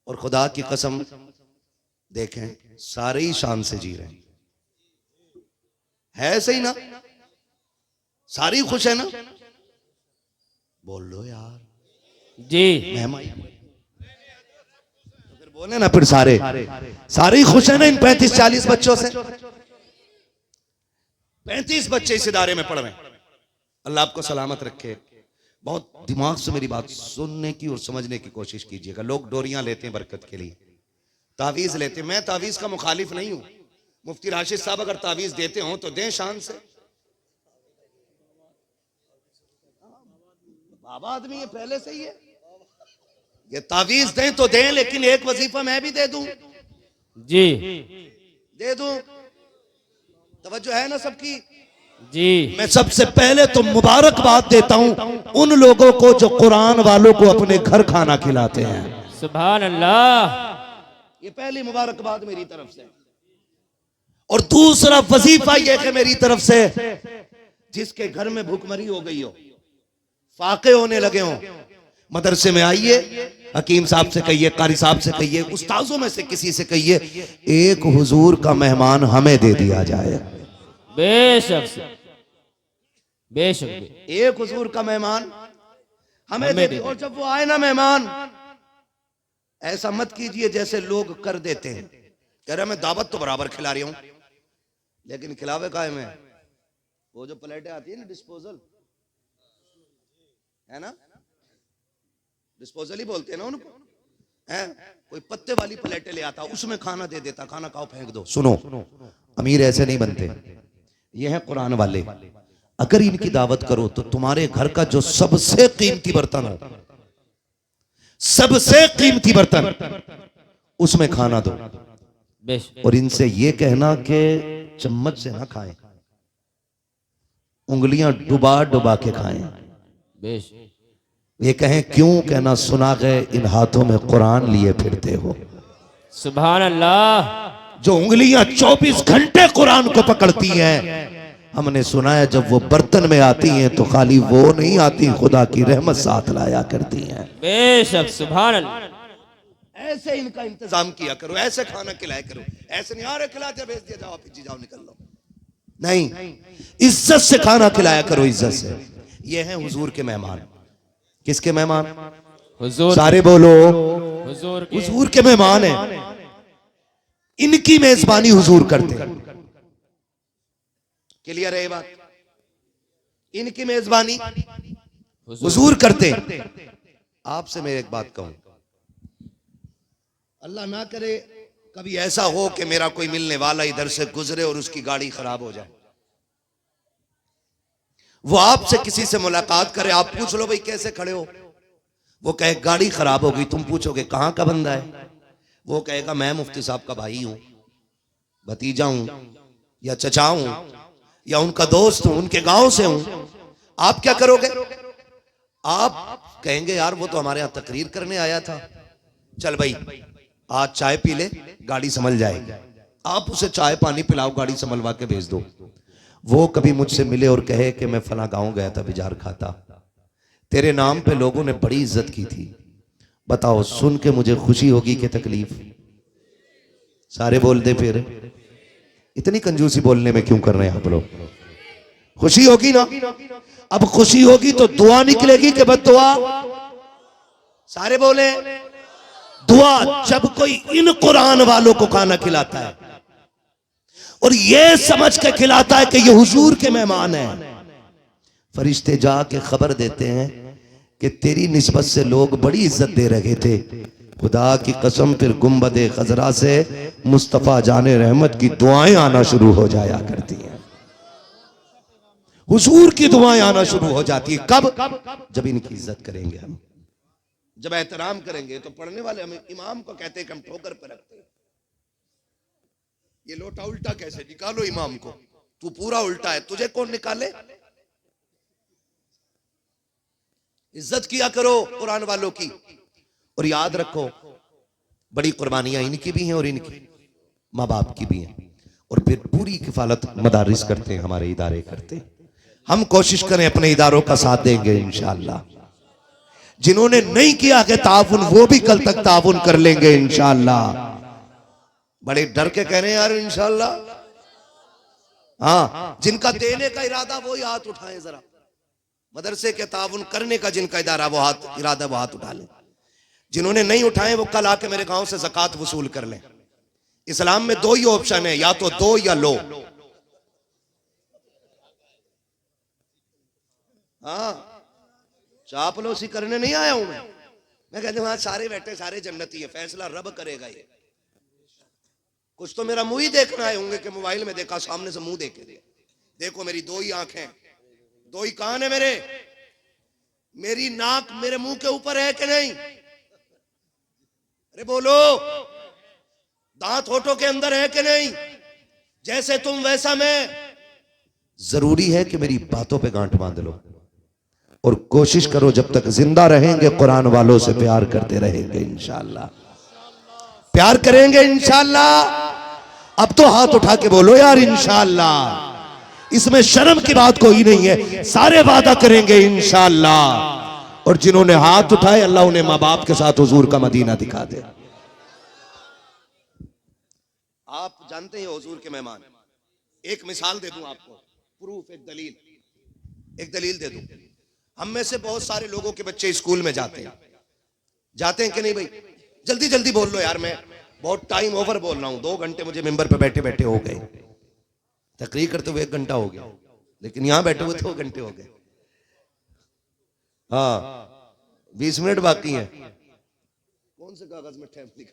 [SPEAKER 1] और खुदा की कसम देखें, सारे ही शान से जी रहे हैं, है सही ना? सारी खुश है ना? बोल लो यार
[SPEAKER 2] जी,
[SPEAKER 1] मेहमान, तो फिर बोले ना, फिर सारे ही खुश है ना इन 35-40 बच्चों से? 35 बच्चे इस इदारे में पढ़ रहे हैं। अल्लाह आपको सलामत रखे। बहुत दिमाग से मेरी बात सुनने की और समझने की कोशिश कीजिएगा। लोग डोरियां लेते हैं बरकत के लिए, तावीज लेते हैं। मैं तावीज का मुखालिफ नहीं हूं। मुफ्ती राशिद साहब अगर तावीज देते हो तो दें शान से। बाबा आदमी है, पहले से ही है। ये तावीज दें तो दें, लेकिन एक वजीफा मैं भी दे दूं,
[SPEAKER 2] जी,
[SPEAKER 1] दे दूं। तवज्जो है ना सबकी?
[SPEAKER 2] जी,
[SPEAKER 1] मैं सबसे पहले तो मुबारकबाद देता हूं उन लोगों को जो कुरान वालों को अपने घर खाना खिलाते हैं।
[SPEAKER 2] सुभान अल्लाह।
[SPEAKER 1] ये पहली मुबारकबाद मेरी तरफ से। और दूसरा वजीफा यह है मेरी तरफ से, जिसके घर में भूखमरी हो गई हो, फाके होने लगे हो, मदरसे में आइए, हकीम साहब से कहिए, कारी साहब से कहिए, उस्ताजों में से किसी से कहिए, एक हुजूर का मेहमान हमें दे दिया जाए।
[SPEAKER 2] बेशक बेशक,
[SPEAKER 1] एक हुजूर का मेहमान हमें दे दिया। और जब वो आए ना मेहमान, ऐसा मत कीजिए जैसे लोग कर देते हैं, कह रहे मैं दावत तो बराबर खिला रही हूं, लेकिन खिलावे काहे में? वो जो प्लेटें आती है ना, डिस्पोजल है ना, डिस्पोजल ही बोलते हैं ना उनको, है? कोई पत्ते वाली प्लेटें ले आता, उसमें खाना दे देता, खाना खाओ फेंक दो। सुनो, अमीर ऐसे नहीं बनते, ये है कुरान वाले। अगर इनकी दावत करो तो तुम्हारे घर का जो सबसे कीमती बर्तन हो, सबसे कीमती बर्तन, उसमें खाना दो।
[SPEAKER 2] बेशक,
[SPEAKER 1] और इनसे ये कहना कि चम्मच से ना खाएं, उंगलियां डुबा डुबा के खाएं।
[SPEAKER 2] बेशक,
[SPEAKER 1] ये कहें क्यों? कहना सुना गए इन हाथों में कुरान लिए फिरते हो।
[SPEAKER 2] सुभान अल्लाह।
[SPEAKER 1] जो उंगलियां 24 घंटे कुरान को पकड़ती हैं, हमने सुना है जब वो बर्तन में आती हैं तो खाली वो नहीं आती, खुदा की रहमत साथ लाया करती हैं।
[SPEAKER 2] बेशक, सुभान अल्लाह।
[SPEAKER 1] ऐसे इनका इंतजाम किया करो, ऐसे खाना खिलाया करो। ऐसे नहीं आ रहे खिला दिया, भेज दिया, जाओ पिज्जी जाओ निकल लो, नहीं, इज्जत से खाना खिलाया करो, इज्जत से। ये हैं हुजूर के मेहमान। किसके मेहमान?
[SPEAKER 2] हुजूर,
[SPEAKER 1] सारे बोलो,
[SPEAKER 2] हुजूर के,
[SPEAKER 1] हुजूर के मेहमान हैं। इनकी मेजबानी हुजूर करते हैं। क्लियर है ये बात? इनकी मेजबानी हुजूर करते हैं। आपसे मैं एक बात कहूं, अल्लाह ना करे कभी ऐसा हो कि मेरा कोई मिलने वाला इधर से गुजरे और उसकी गाड़ी खराब हो जाए, वो आपसे किसी से मुलाकात करे, आप पूछ लो भाई कैसे खड़े हो, वो कहे गाड़ी खराब हो गई, तुम पूछोगे कहां का बंदा है, वो कहेगा मैं मुफ्ती साहब का भाई हूं, भतीजा हूं, या चचा हूं या उनका दोस्त हूं, उनके गांव से हूं, आप क्या करोगे? आप कहेंगे यार वो तो हमारे यहां तकरीर करने आया था, चल भाई आज चाय पी ले, गाड़ी संभल जाएगी। आप उसे चाय पानी पिलाओ, गाड़ी संभलवा के भेज दो। वो कभी मुझसे मिले और कहे कि मैं फला गांव गया था बिजार खाता, तेरे नाम पे लोगों ने बड़ी इज्जत की थी, बताओ सुन के मुझे खुशी होगी कि तकलीफ? सारे बोल दे फिर। इतनी कंजूसी बोलने में क्यों कर रहे हैं आप लोग? खुशी होगी ना? अब खुशी होगी तो दुआ निकलेगी कि बद्दुआ? सारे बोले दुआ। जब कोई इन कुरान वालों को खाना खिलाता है और ये समझ के खिलाता है कि ये हुजूर के मेहमान हैं, फरिश्ते जाके खबर देते हैं कि तेरी निस्बत से लोग बड़ी इज्जत दे रहे थे। खुदा की कसम फिर गुंबदे खजरा से मुस्तफा जाने रहमत की दुआएं आना शुरू हो जाया करती हैं। हुजूर की दुआएं आना शुरू हो जाती है। कब? जब इनकी इज्जत करेंगे हम, जब एहतराम करेंगे। तो पढ़ने वाले हमें इमाम को कहते हैं कि हम ठोकर पर रखते हैं। ये लोटा उल्टा कैसे? निकालो इमाम को, तू पूरा उल्टा है, तुझे कौन निकाले? इज्जत किया करो कुरान वालों की। और याद रखो बड़ी कुर्बानियां इनकी भी हैं और इनकी माँ बाप की भी हैं। और फिर पूरी किफालत मदारिस करते हैं, हमारे इदारे करते हैं। हम कोशिश करें अपने इदारों का साथ देंगे इंशाअल्लाह। जिन्होंने नहीं किया कि ताउन, वो भी कल तक ताउन कर लेंगे इंशाअल्लाह। बड़े डर के कह रहे हैं यार इंशाअल्लाह। हाँ, जिनका देने का इरादा वो हाथ उठाएं जरा। मदरसे के ताउन करने का जिनका इरादा वो हाथ उठा लें। जिन्होंने नहीं उठाए वो कल आके मेरे गांव से ज़कात वसूल कर लें। इस्लाम में दो ही ऑप्शन है, या तो दो या लो। हाँ, चापलूसी करने नहीं आया हूं मैं कहते वहां सारे बैठे, सारे जन्नती है, फैसला रब करेगा। ये कुछ तो मेरा मुंह ही देखना आए होंगे कि मोबाइल में देखा, सामने से मुंह देखे देखो मेरी दो ही आंखें, दो ही कान है मेरे, मेरी नाक मेरे मुंह के ऊपर है कि नहीं? अरे बोलो, दांत होठों के अंदर है कि नहीं? जैसे तुम वैसा मैं। जरूरी है कि मेरी बातों पे गांठ बांध लो और कोशिश करो जब तक जिंदा रहेंगे कुरान वालों से प्यार करते रहेंगे इंशाअल्लाह। प्यार करेंगे इंशाअल्लाह। अब तो हाथ उठा के बोलो यार इंशाअल्लाह। इसमें शर्म की बात कोई नहीं है, सारे वादा करेंगे इंशाअल्लाह। और जिन्होंने हाथ उठाए अल्लाह उन्हें माँ बाप के साथ हुजूर का मदीना दिखा दे। आप जानते हैं हुजूर के मेहमान। एक मिसाल दे दूं आपको, प्रूफ, एक दलील दे दूं। हम में से बहुत सारे लोगों के बच्चे स्कूल में जाते हैं कि नहीं भाई? जल्दी जल्दी बोल लो यार, मैं बहुत टाइम ओवर बोल रहा हूं। 2 घंटे मुझे मेंबर पे बैठे बैठे हो गए, तकरीर करते हुए 1 घंटा हो गया, लेकिन यहां बैठे हुए 2 घंटे हो गए। हाँ, 20 मिनट बाकी हैं। कौन से कागज में टाइम लिखा?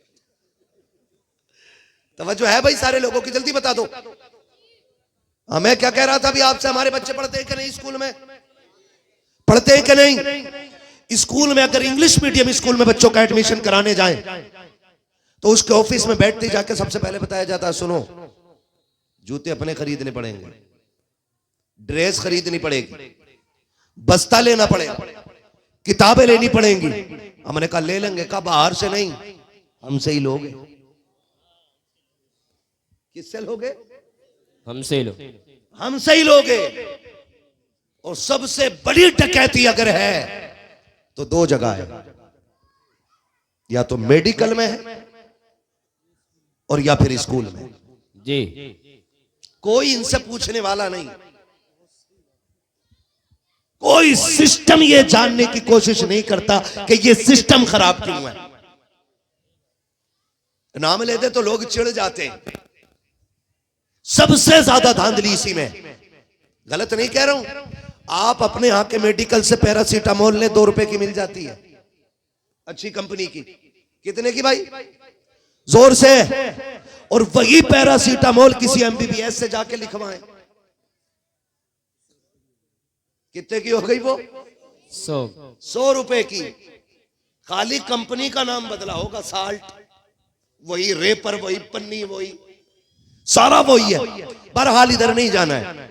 [SPEAKER 1] तवज्जो है भाई सारे लोगों की, जल्दी बता दो। हाँ, मैं क्या कह रहा था अभी आपसे, हमारे बच्चे पढ़ते हैं कि नहीं? स्कूल में पढ़ते हैं कि नहीं? स्कूल में अगर इंग्लिश मीडियम स्कूल में बच्चों का एडमिशन कराने जाएं तो उसके ऑफिस में बैठते जाके सबसे पहले बताया जाता है, सुनो जूते अपने खरीदने पड़ेंगे, ड्रेस खरीदनी पड़ेगी, बस्ता लेना पड़ेगा, किताबें लेनी पड़ेंगी। हमने कहा ले लेंगे। कहा बाहर से नहीं, हमसे ही लोगे। किससे लोगे? हमसे ही लोगे। और सबसे बड़ी डकैती अगर है तो 2 जगह है, या तो मेडिकल में है और या फिर स्कूल में जी। कोई इनसे पूछने वाला नहीं, कोई सिस्टम ये जानने की कोशिश नहीं करता कि ये सिस्टम खराब क्यों है। नाम लेते तो लोग चिढ़ जाते हैं। सबसे ज्यादा धांधली इसी में। गलत नहीं कह रहा हूं। आप अपने यहां के मेडिकल से पैरासीटामोल ले, 2 रुपए की मिल जाती है, अच्छी कंपनी की। कितने की भाई? जोर से। और वही पैरासीटामोल किसी एमबीबीएस से जाके लिखवाएं, कितने की हो गई वो? 100 रुपए की। खाली कंपनी का नाम बदला होगा, साल्ट वही, रेपर वही, पन्नी वही। सारा वही है। बहरहाल इधर नहीं जाना है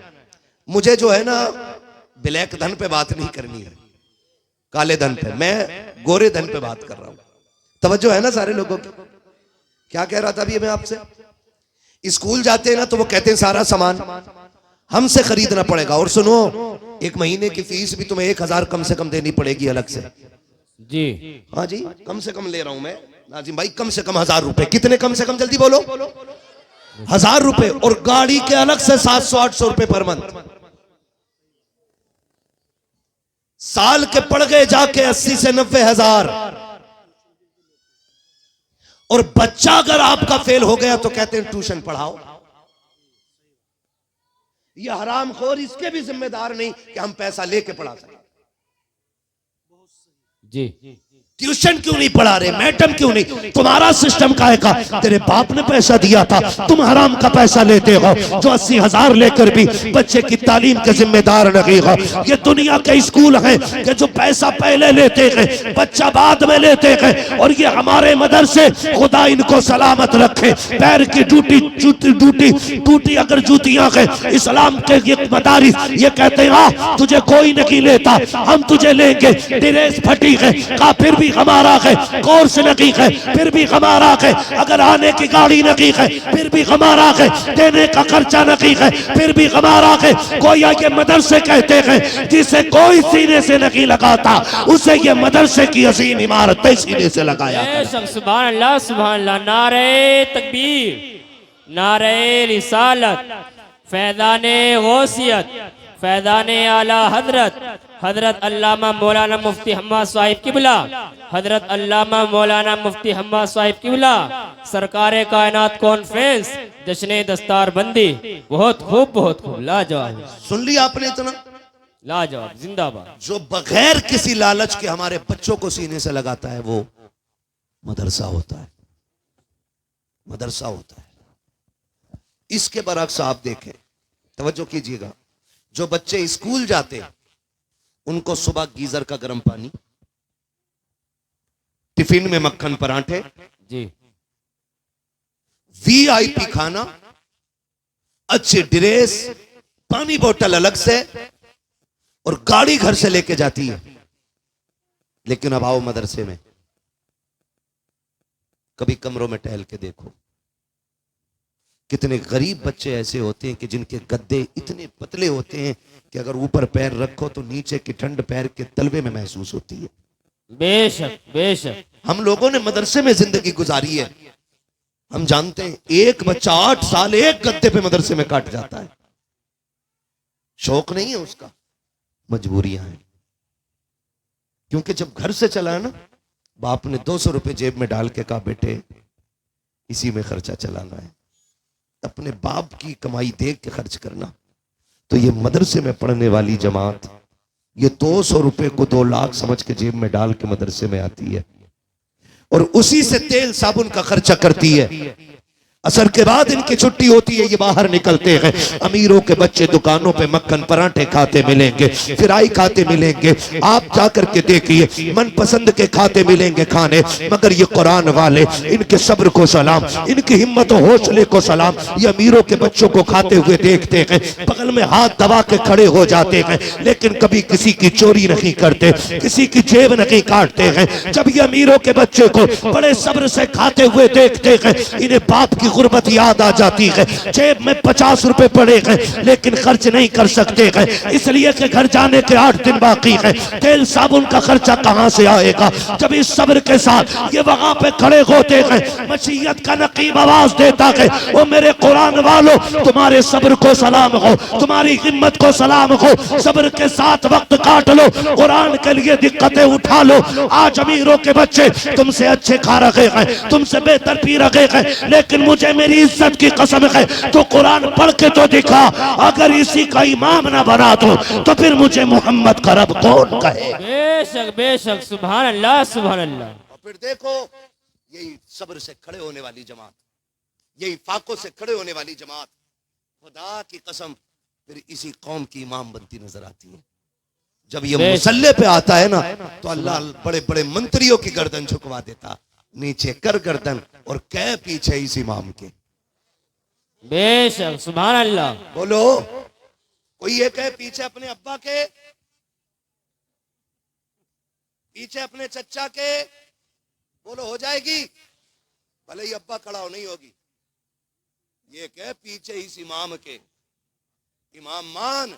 [SPEAKER 1] मुझे, जो है ना ब्लैक धन पे बात नहीं करनी है, काले धन पे, मैं गोरे धन पे बात कर रहा हूं। तवज्जो है ना सारे लोगों की? क्या कह रहा था अभी मैं आपसे? स्कूल जाते हैं ना तो वो कहते हैं सारा सामान हमसे खरीदना पड़ेगा, और सुनो एक महीने की फीस भी तुम्हें 1000 कम से कम देनी पड़ेगी अलग से।
[SPEAKER 2] जी
[SPEAKER 1] हाँ जी, कम से कम ले रहा हूं मैं नाजिम भाई, कम से कम 1000 रुपए। कितने कम से कम, जल्दी बोलो? 1000 रुपए। और गाड़ी के अलग से 700-800 रुपए पर मंथ। साल के पड़ गए जाके 80 से 90 हजार। और बच्चा अगर आपका फेल हो गया तो कहते हैं ट्यूशन पढ़ाओ। ये हरामखोर इसके भी जिम्मेदार नहीं कि हम पैसा लेके पढ़ा सकें।
[SPEAKER 2] जी
[SPEAKER 1] ट्यूशन क्यों नहीं पढ़ा रहे, मैडम क्यों नहीं? तुम्हारा सिस्टम काहे का? तेरे बाप ने पैसा दिया था, तुम हराम का पैसा लेते हो, जो 80,000 लेकर भी बच्चे की तालीम के जिम्मेदार नहीं हो। ये दुनिया के स्कूल हैं कि जो पैसा पहले लेते हैं, बच्चा बाद में लेते हैं। और ये हमारे मदरसे, खुदा इनको सलामत रखे, पैर की टूटी अगर जूतियां हैं, इस्लाम के ये मदारिस ये कहते हैं हाँ तुझे कोई नहीं लेता, हम तुझे लेंगे। ड्रेस फटी है, फिर भी हमारा है, कोर्स नहीं है फिर भी हमारा है, अगर आने की गाड़ी नहीं है फिर भी हमारा है, देने का खर्चा नहीं है फिर भी हमारा है। कोई ये मदरसे कहते हैं जिसे कोई सीने से नहीं लगाता, उसे ये मदरसे की अजीम इमारतें सीने से लगाया।
[SPEAKER 2] सुभान अल्लाह सुभान अल्लाह। नारे तकबीर, नारे रिसालत, फैज़ाने गौसियत, फैज़ाने आला हजरत, हजरत अल्लामा मौलाना मुफ्ती हम्माद साहिब किबला, हजरत अल्लामा मौलाना मुफ्ती हम्माद साहिब किबला, सरकारे कायनात कॉन्फ्रेंस, जश्न दस्तार बंदी। बहुत खूब लाजवाब।
[SPEAKER 1] सुन लिया आपने इतना?
[SPEAKER 2] लाजवाब, जिंदाबाद।
[SPEAKER 1] जो बगैर किसी लालच के हमारे बच्चों को सीने से लगाता है वो मदरसा होता है, मदरसा होता है। इसके बरक्स आप देखें, तवज्जो कीजिएगा, जो बच्चे स्कूल जाते हैं उनको सुबह गीजर का गर्म पानी, टिफिन में मक्खन पराठे,
[SPEAKER 2] जी
[SPEAKER 1] वीआईपी खाना, अच्छी ड्रेस, पानी बोतल अलग से, और गाड़ी घर से लेके जाती है। लेकिन अब आओ मदरसे में, कभी कमरों में टहल के देखो, कितने गरीब बच्चे ऐसे होते हैं कि जिनके गद्दे इतने पतले होते हैं कि अगर ऊपर पैर रखो तो नीचे की ठंड पैर के तलवे में महसूस होती है।
[SPEAKER 2] बेशक बेशक।
[SPEAKER 1] हम लोगों ने मदरसे में जिंदगी गुजारी है, हम जानते हैं एक बच्चा 8 साल एक गद्दे पे मदरसे में काट जाता है। शौक नहीं है उसका, मजबूरियां हैं। क्योंकि जब घर से चला है ना, बाप ने 200 रुपए जेब में डाल के कहा बेटे इसी में खर्चा चलाना है, अपने बाप की कमाई देख के खर्च करना। तो ये मदरसे में पढ़ने वाली जमात ये 200 रुपए को 2 लाख समझ के जेब में डाल के मदरसे में आती है, और उसी से तेल साबुन का खर्चा करती है। असर के बाद इनकी छुट्टी होती है, ये बाहर निकलते हैं। अमीरों के बच्चे दुकानों पे मक्खन पराठे खाते मिलेंगे, फिराई खाते मिलेंगे। आप जाकर के देखिए, मनपसंद के खाते मिलेंगे खाने। मगर ये कुरान वाले, इनके सब्र को सलाम, इनकी हिम्मत और हौसले को सलाम। ये अमीरों के बच्चों को खाते हुए देखते हैं, बगल में हाथ दबा के खड़े हो जाते हैं, लेकिन कभी किसी की चोरी नहीं करते, किसी की जेब नहीं काटते हैं। जब ये अमीरों के बच्चे को बड़े सब्र से खाते हुए देखते हैं, इन्हें बाप की गुर्बत याद आ जाती है। जेब में 50 रुपए पड़े हैं लेकिन खर्च नहीं कर सकते हैं, इसलिए कि घर जाने के 8 दिन बाकी है। तेल साबुन का खर्चा कहां से आएगा? जब इस सब्र के साथ ये वहां पे खड़े होते हैं, मशीयत का नकीब आवाज देता है, वो मेरे कुरान वालों तुम्हारे सब्र को सलाम हो, तुम्हारी हिम्मत को सलाम हो। सब्र के साथ वक्त काट लो, कुरान के लिए दिक्कतें उठा लो। आज अमीरों के बच्चे तुमसे अच्छे खा रहे हैं, तुमसे बेहतर पी रहे हैं, लेकिन मुझे मेरी इज्जत की कसम है तो कुरान पढ़ के तो दिखा। अगर इसी का इमाम ना बना तो फिर मुझे मोहम्मद का रब कौन कहे?
[SPEAKER 2] बेशक बेशक। सुभान अल्लाह सुभान अल्लाह।
[SPEAKER 1] और फिर देखो, यही सब्र से खड़े होने वाली जमात, यही फाकों से खड़े होने वाली जमात, खुदा की कसम फिर इसी कौम की इमाम बनती नजर आती है। जब ये मुसल्ले पे आता है ना, तो अल्लाह बड़े बड़े मंत्रियों की गर्दन झुकवा देता, नीचे कर गर्दन और कह पीछे इस इमाम के।
[SPEAKER 2] बेशक सुभान अल्लाह।
[SPEAKER 1] बोलो, कोई ये कहे पीछे अपने अब्बा के, पीछे अपने चचा के, बोलो हो जाएगी? भले ही अब्बा खड़ा हो, नहीं होगी। ये कहे पीछे इस इमाम के, इमाम मान,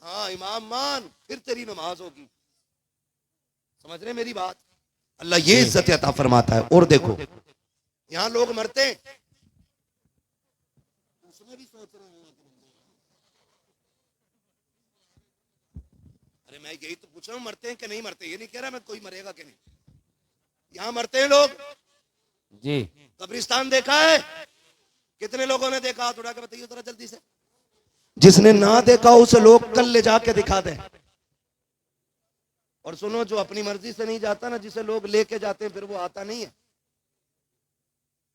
[SPEAKER 1] हाँ इमाम मान, फिर तेरी नमाज होगी। समझ रहे मेरी बात? अल्लाह ये इज्जत अता फरमाता है। और देखो यहां लोग मरते हैं, उसमें भी सोच रहे हैं। अरे मैं यही तो पूछ रहा हूं, मरते हैं कि नहीं मरते? ये नहीं कह रहा मैं कोई मरेगा कि नहीं। यहां मरते हैं लोग
[SPEAKER 2] जी।
[SPEAKER 1] कब्रिस्तान देखा है? कितने लोगों ने देखा? हाथ उठा के बताइए जरा जल्दी से। जिसने ना देखा उसे लोग कल ले जाके दिखा दे। और सुनो, जो अपनी मर्जी से नहीं जाता ना, जिसे लोग लेके जाते हैं, फिर वो आता नहीं है।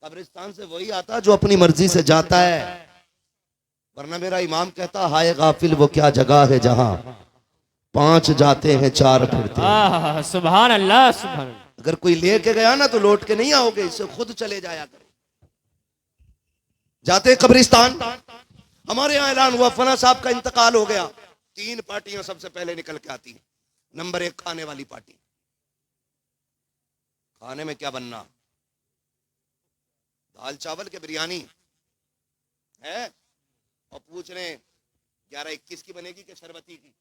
[SPEAKER 1] कब्रिस्तान से वही आता जो अपनी मर्जी से जाता है। वरना मेरा इमाम कहता, हाय गाफिल वो क्या जगह है जहां 5 जाते हैं 4 फिरते हैं।
[SPEAKER 2] सुभान अल्लाह सुभान अल्लाह।
[SPEAKER 1] अगर कोई लेके गया ना तो लौट के नहीं आओगे, इससे खुद चले जाया करो। जाते कब्रिस्तान। हमारे यहां ऐलान हुआ फना साहब का इंतकाल हो गया, 3 पार्टियां सबसे पहले निकल के आती हैं। नंबर 1 खाने वाली पार्टी। खाने में क्या बनना? दाल चावल के बिरयानी है, और पूछ रहे 11-21 की बनेगी कि शरबती की?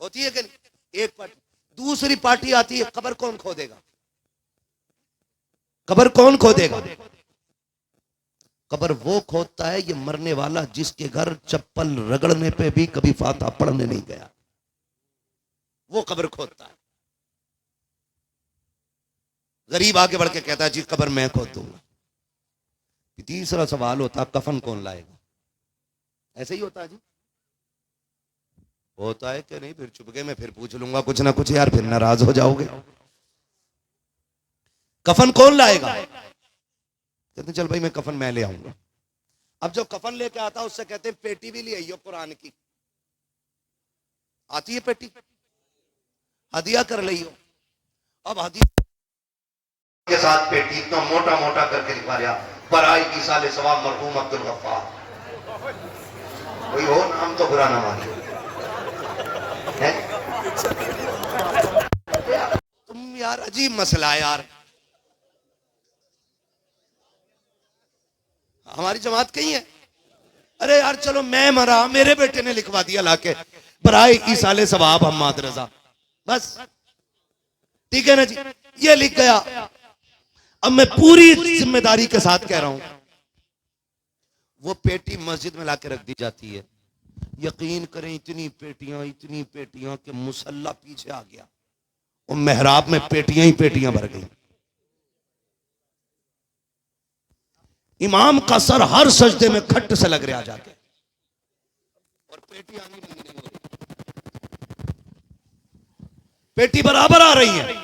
[SPEAKER 1] होती है कि नहीं? एक पार्टी। दूसरी पार्टी आती है, कब्र कौन खोदेगा? कब्र कौन खोदेगा? कब्र वो खोदता है ये मरने वाला जिसके घर चप्पल रगड़ने पे भी कभी फातिहा पढ़ने नहीं गया, वो कब्र खोदता है। गरीब आगे बढ़ के कहता है जी कब्र मैं खोद दूंगा। तीसरा सवाल होता, कफन कौन लाएगा? ऐसे ही होता है जी? होता है कि नहीं? फिर चुपके में फिर पूछ लूंगा कुछ ना कुछ यार, फिर नाराज हो जाओगे। कफन कौन लाएगा? कहते चल भाई मैं कफन मैं ले आऊंगा। अब जो कफन लेके आता उससे कहते हैं पेटी भी ले आइयो कुरान की। आती है पेटी? हदिया कर लियो। अब हदिया के साथ पेटी इतना मोटा मोटा करके लिखवा लिया, बराई की साले सवाब मरहूम अब्दुल गफ्फार। कोई हो नाम तो बुरा ना मानिए। तुम यार अजीब मसला है यार। हमारी जमात कहीं है? अरे यार चलो मैं मरा, मेरे बेटे ने लिखवा दिया लाके बराई की साले सवाब हम्माद रजा, बस ठीक है ना जी, ये लिख गया। अब मैं पूरी जिम्मेदारी के साथ कह रहा हूं, वो पेटी मस्जिद में लाके रख दी जाती है। यकीन करें इतनी पेटियां कि मुसल्ला पीछे आ गया और मेहराब में पेटियां ही पेटियां भर गई। इमाम का सर हर सजदे में खट्ट से लग रहा जाके, और पेटी आनी नहीं हो रही, पेटी बराबर आ रही है।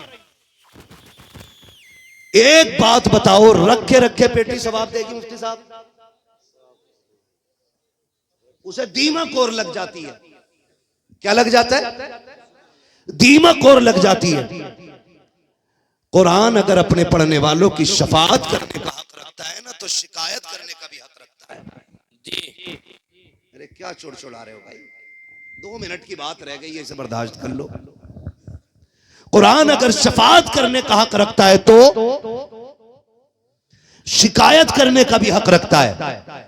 [SPEAKER 1] एक बात बताओ, रखे रखे पेटी सवाब देगी मुफ्ती साहब? उसे दीमक और लग जाती है। क्या लग जाता है? दीमक और लग जाती है। कुरान अगर अपने पढ़ने वालों की शफाअत करने का हक रखता है ना, तो शिकायत करने का भी हक रखता है जी। अरे क्या चुड़चुड़ा रहे हो भाई? 2 मिनट की बात रह गई है, इसे बर्दाश्त कर लो। कुरान अगर शफाअत करने का हक रखता है तो शिकायत करने का भी हक रखता है।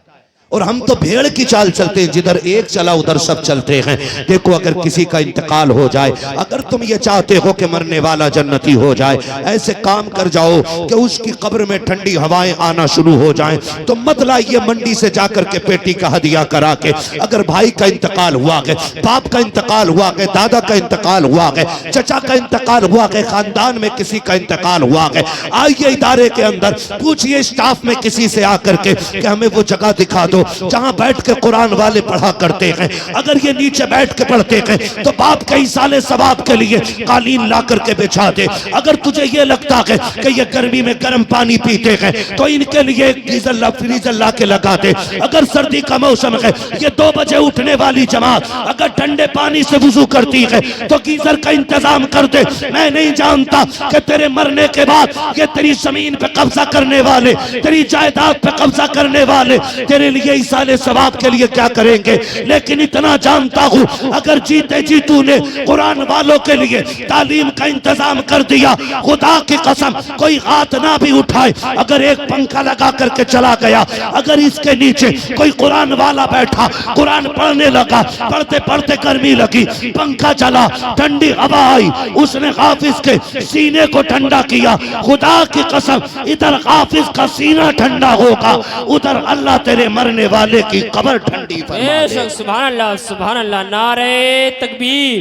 [SPEAKER 1] और हम तो भेड़ की चाल चलते हैं, जिधर एक चला उधर सब चलते हैं। देखो अगर किसी का इंतकाल हो जाए, अगर तुम ये चाहते हो कि मरने वाला जन्नती हो जाए, ऐसे काम कर जाओ कि उसकी कब्र में ठंडी हवाएं आना शुरू हो जाएं। तो मत लाइए मंडी से जाकर के पेटी का हदिया करा के। अगर भाई का इंतकाल हुआ है, बाप का इंतकाल हुआ है, दादा का इंतकाल हुआ है, चचा का इंतकाल हुआ है, खानदान में किसी का इंतकाल हुआ है, आइए इदारे के अंदर पूछिए स्टाफ में किसी से आकर के कि हमें वो जगह दिखा दो दो जहां बैठ के कुरान वाले पढ़ा करते हैं। अगर ये नीचे बैठ के पढ़ते हैं तो बाप कई साले सवाब के लिए कालीन ला करके बिछा दे। अगर तुझे ये लगता है कि ये गर्मी में गर्म पानी पीते हैं तो इनके लिए गीजर फ्रीजर ला के लगा दे। अगर सर्दी का मौसम है, ये 2 बजे उठने वाली जमात अगर ठंडे पानी से वुजू करती है तो गीजर का इंतजाम कर दे। मैं नहीं जानता कि तेरे मरने के बाद ये तेरी जमीन पे कब्जा करने वाले, तेरी जायदाद पे कब्जा करने वाले तेरे लिए इस साले सवाब के लिए क्या करेंगे, लेकिन इतना जानता हूं अगर जीते जी तूने कुरान वालों के लिए तालीम का इंतजाम कर दिया, खुदा की कसम कोई हाथ ना भी उठाए, अगर एक पंखा लगा करके चला गया, अगर इसके नीचे कोई कुरान वाला बैठा कुरान पढ़ने लगा, पढ़ते पढ़ते गर्मी लगी, पंखा चला, ठंडी हवा आई, उसने हाफिज के सीने को ठंडा किया, खुदा की कसम इधर हाफिज का सीना ठंडा होगा, उधर अल्लाह तेरे मरने वाले की कब्र ठंडी फरमा दे।
[SPEAKER 2] सुभान अल्लाह सुभान अल्लाह। नारे तकबीर,